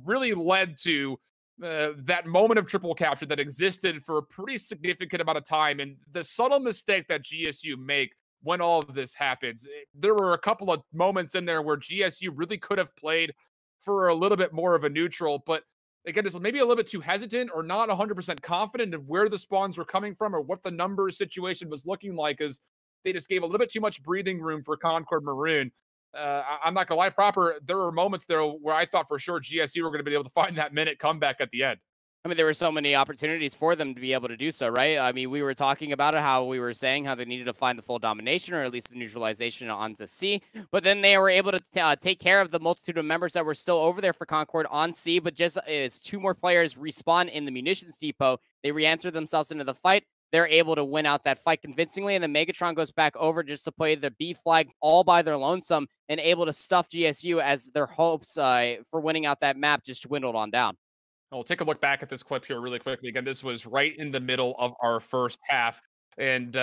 really led to that moment of triple capture that existed for a pretty significant amount of time. And the subtle mistake that GSU make when all of this happens, there were a couple of moments in there where GSU really could have played for a little bit more of a neutral, but again, it's maybe a little bit too hesitant or not 100% confident of where the spawns were coming from or what the numbers situation was looking like, as they just gave a little bit too much breathing room for Concord Maroon. I'm not gonna lie, proper. There were moments there where I thought for sure GSU were going to be able to find that minute comeback at the end. I mean, there were so many opportunities for them to be able to do so, right? I mean, we were talking about it, how we were saying how they needed to find the full domination or at least the neutralization onto C. But then they were able to take care of the multitude of members that were still over there for Concord on C. But just as two more players respawn in the munitions depot, they re-enter themselves into the fight. They're able to win out that fight convincingly. And then Megatron goes back over just to play the B flag all by their lonesome and able to stuff GSU as their hopes for winning out that map just dwindled on down. We'll take a look back at this clip here really quickly. Again, this was right in the middle of our first half. And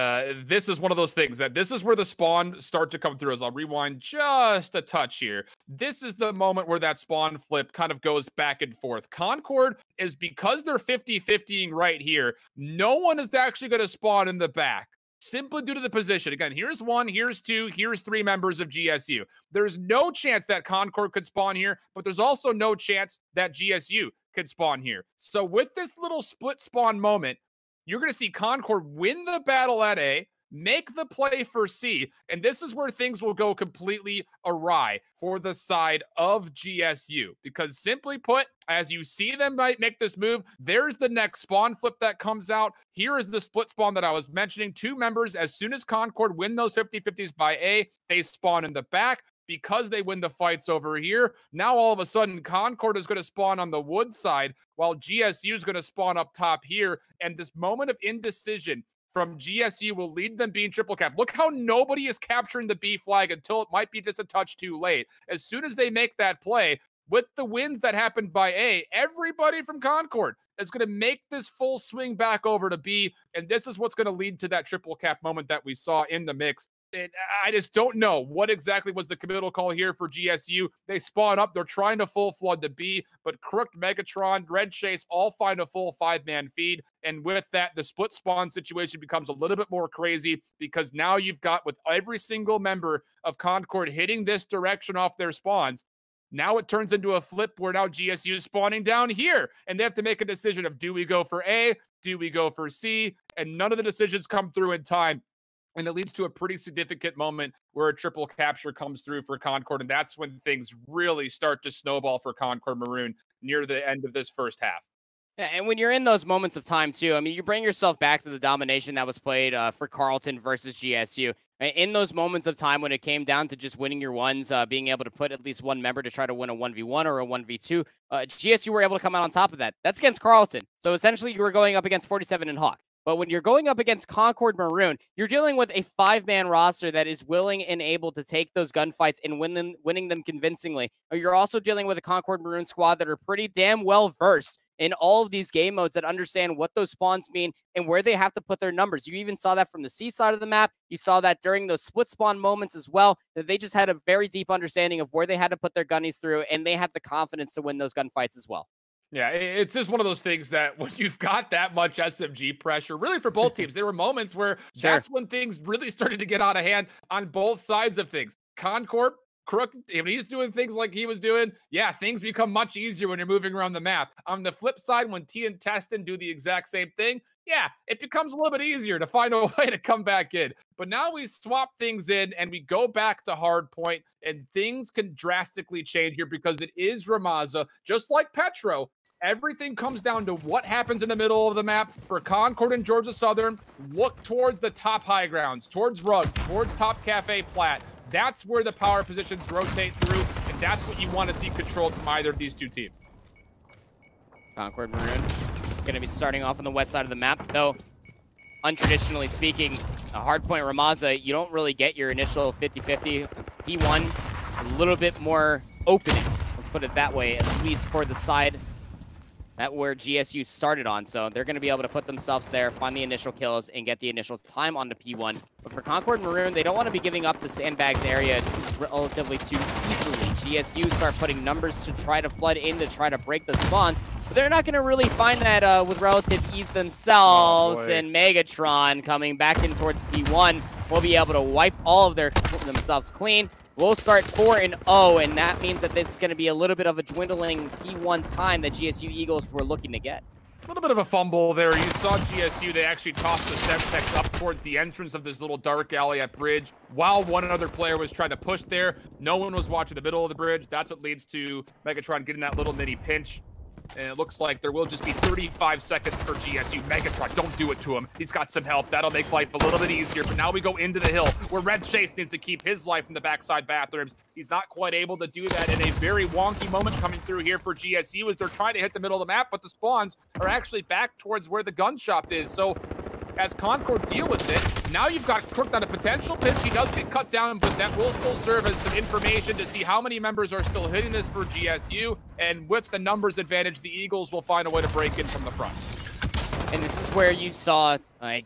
this is one of those things that this is where the spawn start to come through. As I'll rewind just a touch here. This is the moment where that spawn flip kind of goes back and forth. Concord is, because they're 50-50ing right here, no one is actually going to spawn in the back, simply due to the position. Again, here's one, here's two, here's three members of GSU. There's no chance that Concord could spawn here, but there's also no chance that GSU could spawn here. So with this little split spawn moment, you're going to see Concord win the battle at A, make the play for C, and this is where things will go completely awry for the side of GSU. Because simply put, as you see them make this move, there's the next spawn flip that comes out. Here is the split spawn that I was mentioning. Two members, as soon as Concord win those 50-50s by A, they spawn in the back. Because they win the fights over here, now all of a sudden Concord is going to spawn on the wood side while GSU is going to spawn up top here. And this moment of indecision from GSU will lead them being triple cap. Look how nobody is capturing the B flag until it might be just a touch too late. As soon as they make that play, with the wins that happened by A, everybody from Concord is going to make this full swing back over to B. And this is what's going to lead to that triple cap moment that we saw in the mix. And I just don't know what exactly was the committal call here for GSU. They spawn up. They're trying to full flood to B, but Crooked, Megatron, Red Chase all find a full five-man feed. And with that, the split spawn situation becomes a little bit more crazy because now you've got, with every single member of Concord hitting this direction off their spawns, now it turns into a flip where now GSU is spawning down here. And they have to make a decision of, do we go for A? Do we go for C? And none of the decisions come through in time. And it leads to a pretty significant moment where a triple capture comes through for Concord. And that's when things really start to snowball for Concord Maroon near the end of this first half. Yeah, and when you're in those moments of time, too, I mean, you bring yourself back to the domination that was played for Carleton versus GSU. In those moments of time when it came down to just winning your ones, being able to put at least one member to try to win a 1v1 or a 1v2, GSU were able to come out on top of that. That's against Carleton. So essentially, you were going up against 47 and Hawk. But when you're going up against Concord Maroon, you're dealing with a five-man roster that is willing and able to take those gunfights and winning them convincingly. Or you're also dealing with a Concord Maroon squad that are pretty damn well versed in all of these game modes, that understand what those spawns mean and where they have to put their numbers. You even saw that from the C side of the map. You saw that during those split spawn moments as well, that they just had a very deep understanding of where they had to put their gunnies through, and they had the confidence to win those gunfights as well. Yeah, it's just one of those things that when you've got that much SMG pressure, really for both teams, there were moments where that's when things really started to get out of hand on both sides of things. Concord, Crook, when he's doing things like he was doing, yeah, things become much easier when you're moving around the map. On the flip side, when T and Teston do the exact same thing, yeah, it becomes a little bit easier to find a way to come back in. But now we swap things in and we go back to hard point, and things can drastically change here because it is Ramaza, just like Petro. Everything comes down to what happens in the middle of the map. For Concord and Georgia Southern, look towards the top high grounds, towards Rug, towards top Cafe Plat. That's where the power positions rotate through, and that's what you want to see controlled from either of these two teams. Concord Maroon going to be starting off on the west side of the map, though. Untraditionally speaking, a hardpoint Ramaza, you don't really get your initial 50-50. P1, it's a little bit more opening. Let's put it that way, at least for the side that where GSU started on. So they're going to be able to put themselves there, find the initial kills, and get the initial time onto P1. But for Concord Maroon, they don't want to be giving up the sandbags area relatively too easily. GSU start putting numbers to try to flood in to try to break the spawns. But they're not going to really find that with relative ease themselves. And Megatron coming back in towards P1 will be able to wipe all of themselves clean. We'll start 4-0, and that means that this is going to be a little bit of a dwindling P1 time that GSU Eagles were looking to get. A little bit of a fumble there. You saw GSU, they actually tossed the Semtex up towards the entrance of this little dark alley at bridge while one other player was trying to push there. No one was watching the middle of the bridge. That's what leads to Megatron getting that little mini pinch. And it looks like there will just be 35 seconds for GSU. Megatron, don't do it to him. He's got some help. That'll make life a little bit easier. But now we go into the hill where Red Chase needs to keep his life in the backside bathrooms. He's not quite able to do that in a very wonky moment coming through here for GSU as they're trying to hit the middle of the map, but the spawns are actually back towards where the gun shop is. So as Concord deal with it, now you've got Crook on a potential pinch. He does get cut down, but that will still serve as some information to see how many members are still hitting this for GSU. And with the numbers advantage, the Eagles will find a way to break in from the front. And this is where you saw,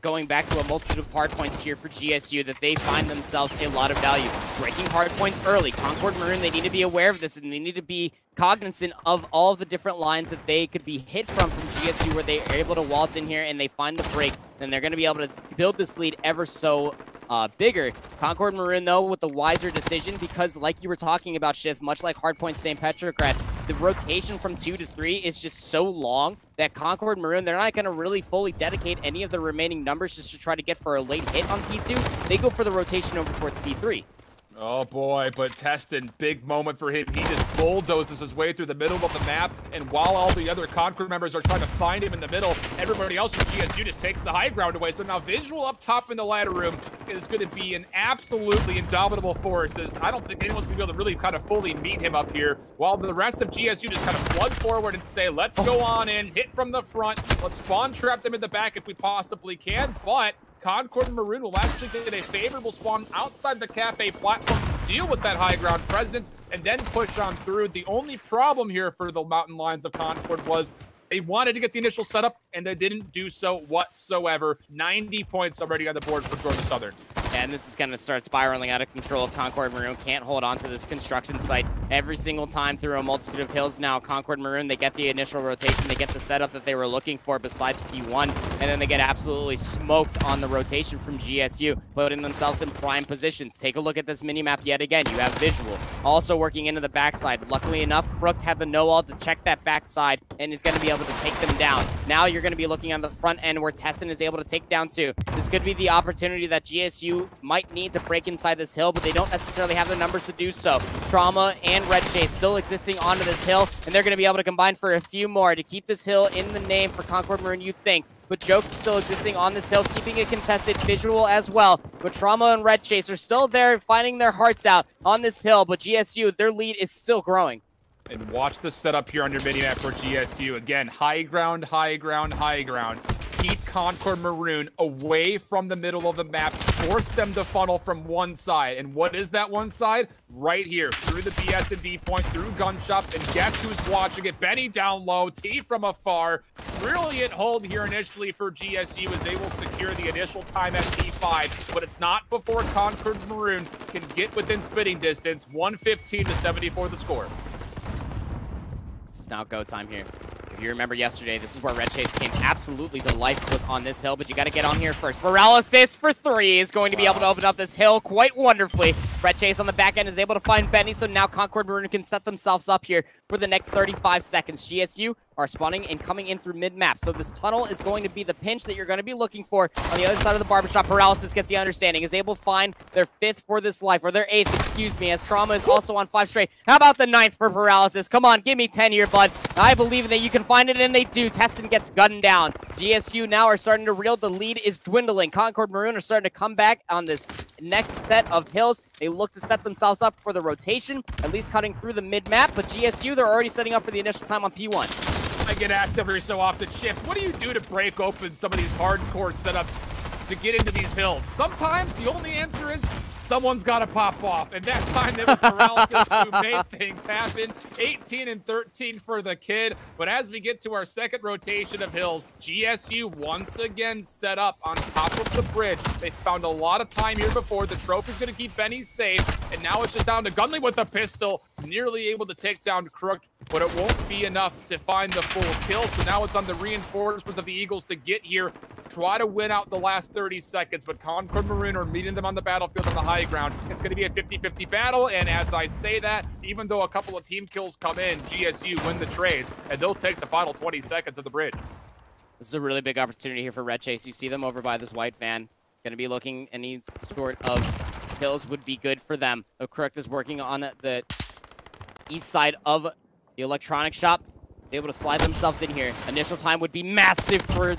going back to a multitude of hardpoints here for GSU, that they find themselves a lot of value. Breaking hardpoints early. Concord Maroon, they need to be aware of this, and they need to be cognizant of all of the different lines that they could be hit from GSU, where they are able to waltz in here and they find the break. Then they're going to be able to build this lead ever so bigger. Concord Maroon, though, with the wiser decision, because like you were talking about, Shift, much like Hardpoint St. Petrograd, the rotation from 2 to 3 is just so long that Concord Maroon, they're not going to really fully dedicate any of the remaining numbers just to try to get for a late hit on P2. They go for the rotation over towards P3. Oh boy, but Teston, big moment for him. He just bulldozes his way through the middle of the map, and while all the other Concord members are trying to find him in the middle, everybody else from GSU just takes the high ground away. So now Visual up top in the ladder room is going to be an absolutely indomitable force, as I don't think anyone's going to be able to really kind of fully meet him up here, while the rest of GSU just kind of flood forward and say, let's go on in, hit from the front, let's spawn trap them in the back if we possibly can, but Concord Maroon will actually get a favorable spawn outside the cafe platform to deal with that high ground presence and then push on through. The only problem here for the Mountain Lions of Concord was they wanted to get the initial setup, and they didn't do so whatsoever. 90 points already on the board for Georgia Southern. And this is going to start spiraling out of control if Concord Maroon can't hold on to this construction site every single time through a multitude of hills. Now, Concord Maroon, they get the initial rotation. They get the setup that they were looking for besides P1. And then they get absolutely smoked on the rotation from GSU, putting themselves in prime positions. Take a look at this minimap yet again. You have Visual also working into the backside. Luckily enough, Crook had the know-all to check that backside and is going to be able to take them down. Now you're going to be looking on the front end where Tesson is able to take down two. This could be the opportunity that GSU might need to break inside this hill, but they don't necessarily have the numbers to do so. Trauma and Red Chase still existing onto this hill, and they're going to be able to combine for a few more to keep this hill in the name for Concord Maroon, you think. But Jokes is still existing on this hill, keeping it contested. Visual as well. But Trauma and Red Chase are still there, fighting their hearts out on this hill, but GSU, their lead is still growing. And watch the setup here on your minimap for GSU. Again, high ground, high ground, high ground. Keep Concord Maroon away from the middle of the map. Force them to funnel from one side. And what is that one side? Right here, through the BS&D point, through gun shop. And guess who's watching it? Benny down low, T from afar. Brilliant hold here initially for GSU as they will secure the initial time at T5. But it's not before Concord Maroon can get within spitting distance. 115 to 74 the score. This is now go time here. If you remember yesterday, this is where Red Chase came absolutely to life, was on this hill, but you got to get on here first. Paralysis for 3 is going to be able to open up this hill quite wonderfully. Red Chase on the back end is able to find Benny, so now Concord Maroon can set themselves up here for the next 35 seconds. GSU are spawning and coming in through mid-map, so this tunnel is going to be the pinch that you're going to be looking for on the other side of the barbershop. Paralysis gets the understanding, is able to find their 5th for this life, or their 8th, excuse me, as Trauma is also on 5 straight. How about the 9th for Paralysis? Come on, give me 10 here, bud. I believe that you can find it, and they do. Teston gets gunned down. GSU now are starting to reel. The lead is dwindling. Concord Maroon are starting to come back on this next set of hills. They look to set themselves up for the rotation, at least cutting through the mid-map, but GSU, they're already setting up for the initial time on P1. I get asked every so often, Shift, what do you do to break open some of these hardcore setups to get into these hills? Sometimes the only answer is someone's got to pop off. And that time it was Paralysis who made things happen. 18 and 13 for the kid. But as we get to our second rotation of hills, GSU once again set up on top of the bridge. They found a lot of time here before. The trophy's going to keep Benny safe. And now it's just down to Gunley with the pistol. Nearly able to take down Crook, but it won't be enough to find the full kill. So now it's on the reinforcements of the Eagles to get here, try to win out the last 30 seconds, but Concord Maroon are meeting them on the battlefield on the high ground. It's going to be a 50-50 battle, and as I say that, even though a couple of team kills come in, GSU win the trades, and they'll take the final 20 seconds of the bridge. This is a really big opportunity here for Red Chase. You see them over by this white van. Going to be looking, any sort of kills would be good for them. Crook is working on the east side of the electronic shop. Is able to slide themselves in here. Initial time would be massive for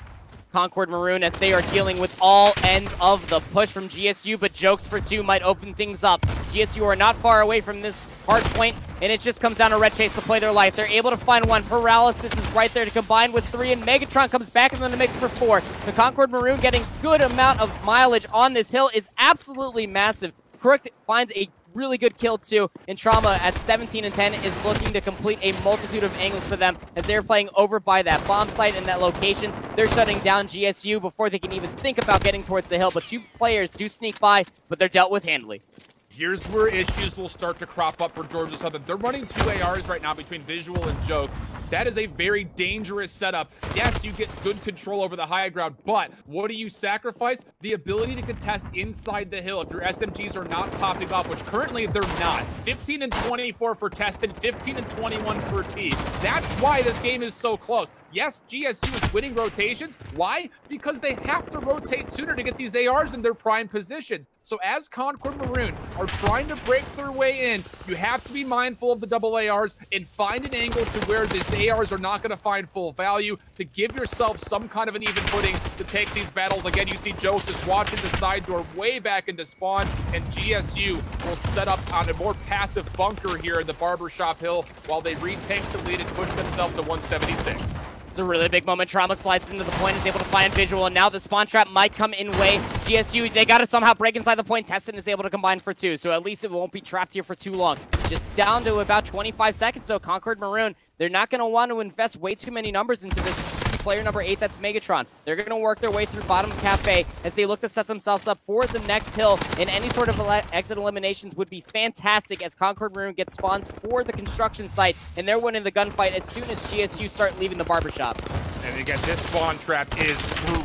Concord Maroon as they are dealing with all ends of the push from GSU, but jokes for two might open things up. GSU are not far away from this hard point, and it just comes down to Red Chase to play their life. They're able to find one. Paralysis is right there to combine with three, and Megatron comes back into the mix for four. The Concord Maroon getting good amount of mileage on this hill is absolutely massive. Crook finds a really good kill too, and Trauma at 17 and 10 is looking to complete a multitude of angles for them as they're playing over by that bomb site and that location. They're shutting down GSU before they can even think about getting towards the hill, but two players do sneak by, but they're dealt with handily. Here's where issues will start to crop up for Georgia Southern. They're running two ARs right now between Visual and Jokes. That is a very dangerous setup. Yes, you get good control over the high ground, but what do you sacrifice? The ability to contest inside the hill if your SMGs are not popping off, which currently they're not. 15 and 24 for Tested, 15 and 21 for T. That's why this game is so close. Yes, GSU is winning rotations. Why? Because they have to rotate sooner to get these ARs in their prime positions. So as Concord Maroon are trying to break their way in, you have to be mindful of the double ARs and find an angle to where these ARs are not going to find full value to give yourself some kind of an even footing to take these battles. Again, you see Joseph watching the side door way back into spawn, and GSU will set up on a more passive bunker here in the Barbershop Hill while they retake the lead and push themselves to 176. It's a really big moment. Trauma slides into the point, is able to find Visual, and now the spawn trap might come in way. GSU, they got to somehow break inside the point. Teston is able to combine for two, so at least it won't be trapped here for too long. Just down to about 25 seconds, so Concord Maroon, they're not going to want to invest way too many numbers into this. Player number 8, that's Megatron. They're going to work their way through bottom cafe as they look to set themselves up for the next hill, and any sort of exit eliminations would be fantastic as Concord Maroon gets spawns for the construction site, and they're winning the gunfight as soon as GSU start leaving the barbershop. And again, this spawn trap is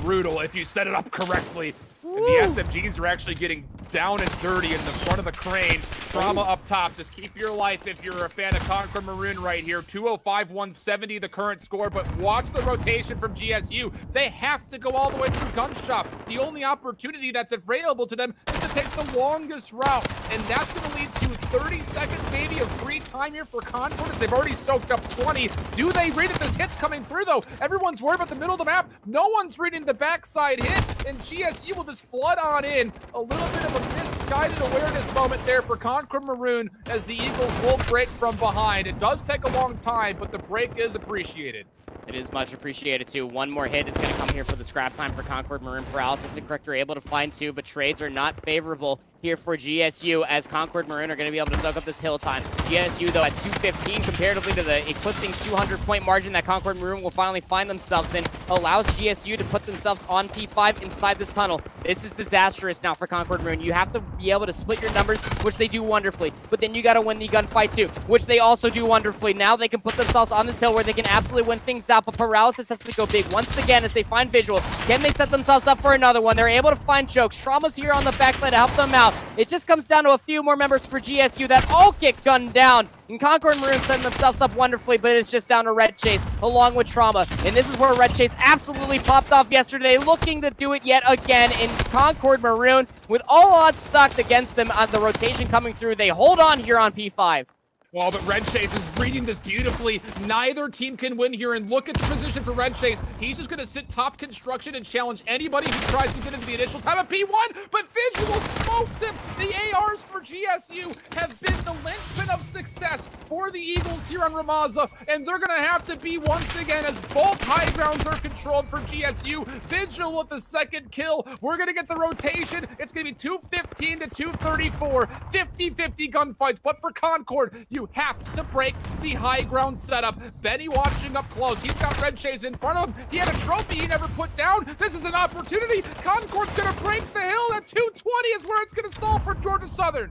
brutal if you set it up correctly. And the SMGs are actually getting down and dirty in the front of the crane. Trauma up top. Just keep your life if you're a fan of Concord Maroon right here. 205, 170 the current score, but watch the rotation from GSU. They have to go all the way through gun shop. The only opportunity that's available to them is to take the longest route, and that's going to lead to 30 seconds maybe of free time here for Concord. They've already soaked up 20. Do they read it? This hit's coming through, though. Everyone's worried about the middle of the map. No one's reading the backside hit, and GSU will just flood on in. A little bit of a misguided awareness moment there for Concord Maroon as the Eagles will break from behind. It does take a long time, but the break is appreciated. It is much appreciated, too. One more hit is going to come here for the scrap time for Concord Maroon. Paralysis and Crook are able to find two, but trades are not favorable here for GSU as Concord Maroon are going to be able to soak up this hill time. GSU, though, at 215 comparatively to the eclipsing 200-point margin that Concord Maroon will finally find themselves in, allows GSU to put themselves on P5 inside this tunnel. This is disastrous now for Concord Maroon. You have to be able to split your numbers, which they do wonderfully, but then you got to win the gunfight too, which they also do wonderfully. Now they can put themselves on this hill where they can absolutely win things out, but Paralysis has to go big once again as they find Visual. Can they set themselves up for another one? They're able to find Jokes. Trauma's here on the backside to help them out. It just comes down to a few more members for GSU that all get gunned down. And Concord Maroon setting themselves up wonderfully, but it's just down to Red Chase along with Trauma. And this is where Red Chase absolutely popped off yesterday, looking to do it yet again. In Concord Maroon, with all odds stacked against them on the rotation coming through, they hold on here on P5. Oh, but Red Chase is reading this beautifully. Neither team can win here, and look at the position for Red Chase. He's just going to sit top construction and challenge anybody who tries to get into the initial time of P1, but Visual smokes him. The ARs for GSU have been the linchpin of success for the Eagles here on Ramaza, and they're going to have to be once again as both high grounds are controlled for GSU. Visual with the second kill. We're going to get the rotation. It's going to be 215 to 234, 50-50 gunfights, but for Concord, you have to break the high ground setup. Benny watching up close. He's got Red Chase in front of him. He had a trophy he never put down. This is an opportunity. Concord's going to break the hill at 220 is where it's going to stall for Georgia Southern.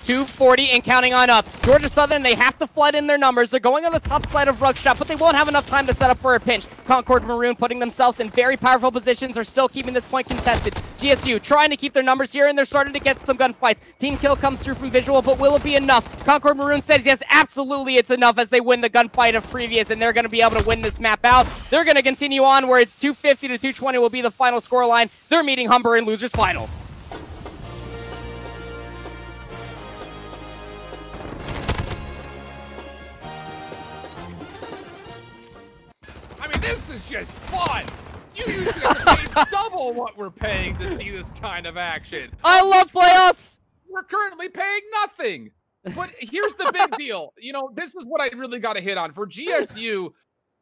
240 and counting on up. Georgia Southern, they have to flood in their numbers. They're going on the top side of Rugshot, but they won't have enough time to set up for a pinch. Concord Maroon putting themselves in very powerful positions are still keeping this point contested. GSU trying to keep their numbers here, and they're starting to get some gunfights. Team kill comes through from Visual, but will it be enough? Concord Maroon says yes, absolutely it's enough as they win the gunfight of previous, and they're going to be able to win this map out. They're going to continue on where it's 250 to 220 will be the final scoreline. They're meeting Humber in losers finals. This is just fun. You usually have to pay double what we're paying to see this kind of action. I love playoffs. We're currently paying nothing. But here's the big deal. You know, this is what I really got to hit on. For GSU,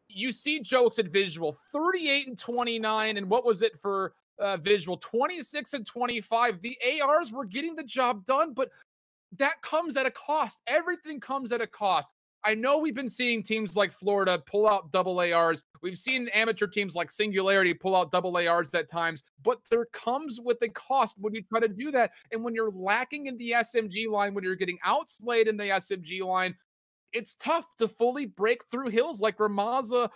you see jokes at Visual, 38 and 29. And what was it for Visual? 26 and 25. The ARs were getting the job done, but that comes at a cost. Everything comes at a cost. I know we've been seeing teams like Florida pull out double ARs. We've seen amateur teams like Singularity pull out double ARs at times, but there comes with a cost when you try to do that. And when you're lacking in the SMG line, when you're getting outslayed in the SMG line, it's tough to fully break through hills like Ramaza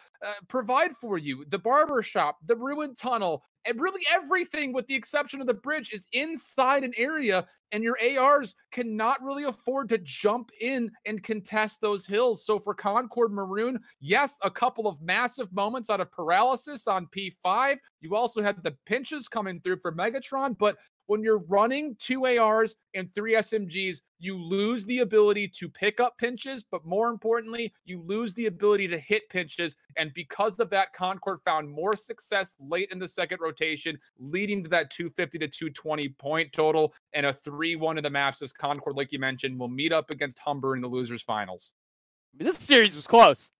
provide for you. The barbershop, the ruined tunnel, and really everything with the exception of the bridge is inside an area, and your ARs cannot really afford to jump in and contest those hills. So for Concord Maroon, yes, a couple of massive moments out of paralysis on P5. You also had the pinches coming through for Megatron, but when you're running 2 ARs and 3 SMGs, you lose the ability to pick up pinches, but more importantly, you lose the ability to hit pinches. And because of that, Concord found more success late in the second rotation, leading to that 250 to 220 point total and a 3-1 in the maps as Concord, like you mentioned, will meet up against Humber in the losers finals. This series was close.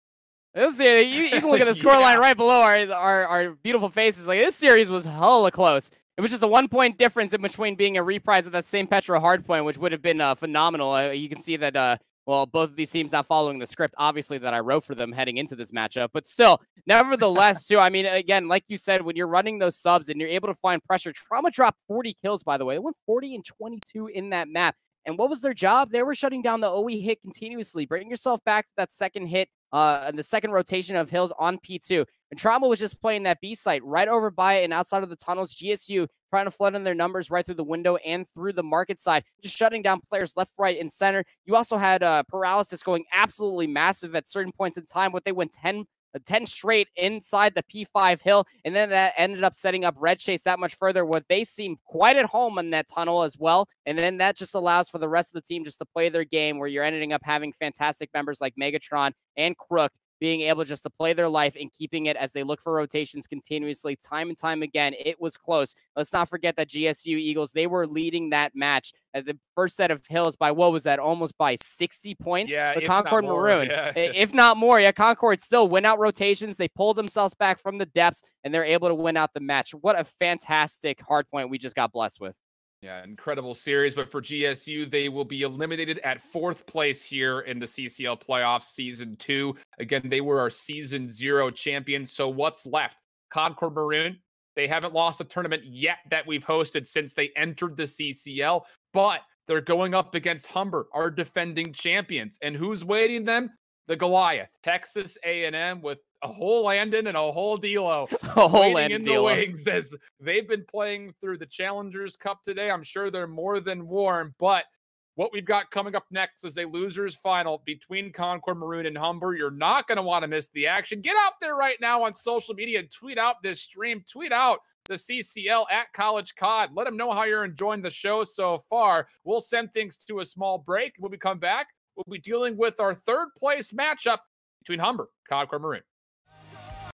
You can look at the scoreline right below our beautiful faces. Like, this series was hella close. It was just a 1-point difference in between being a reprise of that same Petra hardpoint, which would have been phenomenal. You can see that, well, both of these teams not following the script, obviously, that I wrote for them heading into this matchup. But still, nevertheless, too, I mean, again, like you said, when you're running those subs and you're able to find pressure, Trauma dropped 40 kills, by the way. They went 40 and 22 in that map. And what was their job? They were shutting down the OE hit continuously. Bring yourself back to that second hit, the second rotation of hills on P2. And Trauma was just playing that B site right over by it and outside of the tunnels. GSU trying to flood in their numbers right through the window and through the market side, just shutting down players left, right, and center. You also had paralysis going absolutely massive at certain points in time, but they went 10 straight inside the P5 hill, and then that ended up setting up Red Chase that much further, where they seemed quite at home in that tunnel as well, and then that just allows for the rest of the team just to play their game, where you're ending up having fantastic members like Megatron and Crook being able just to play their life and keeping it as they look for rotations continuously, time and time again. It was close. Let's not forget that GSU Eagles, they were leading that match at the first set of hills by, what was that, almost by 60 points? Yeah, the Concord Maroon, yeah. if not more. Yeah, Concord still win out rotations. They pulled themselves back from the depths, and they're able to win out the match. What a fantastic hardpoint we just got blessed with. Yeah, incredible series, but for GSU, they will be eliminated at 4th place here in the CCL playoffs season 2. Again, they were our season 0 champions. So what's left? Concord Maroon, they haven't lost a tournament yet that we've hosted since they entered the CCL, but they're going up against Humber, our defending champions. And who's waiting them? The Goliath, Texas A&M, with a whole Landon and a whole D'Lo waiting in the wings as they've been playing through the Challengers Cup today. I'm sure they're more than warm, but what we've got coming up next is a losers final between Concord Maroon and Humber. You're not going to want to miss the action. Get out there right now on social media and tweet out this stream. Tweet out the CCL at College COD. Let them know how you're enjoying the show so far. We'll send things to a small break. When we come back, we'll be dealing with our third place matchup between Humber, Concord Maroon.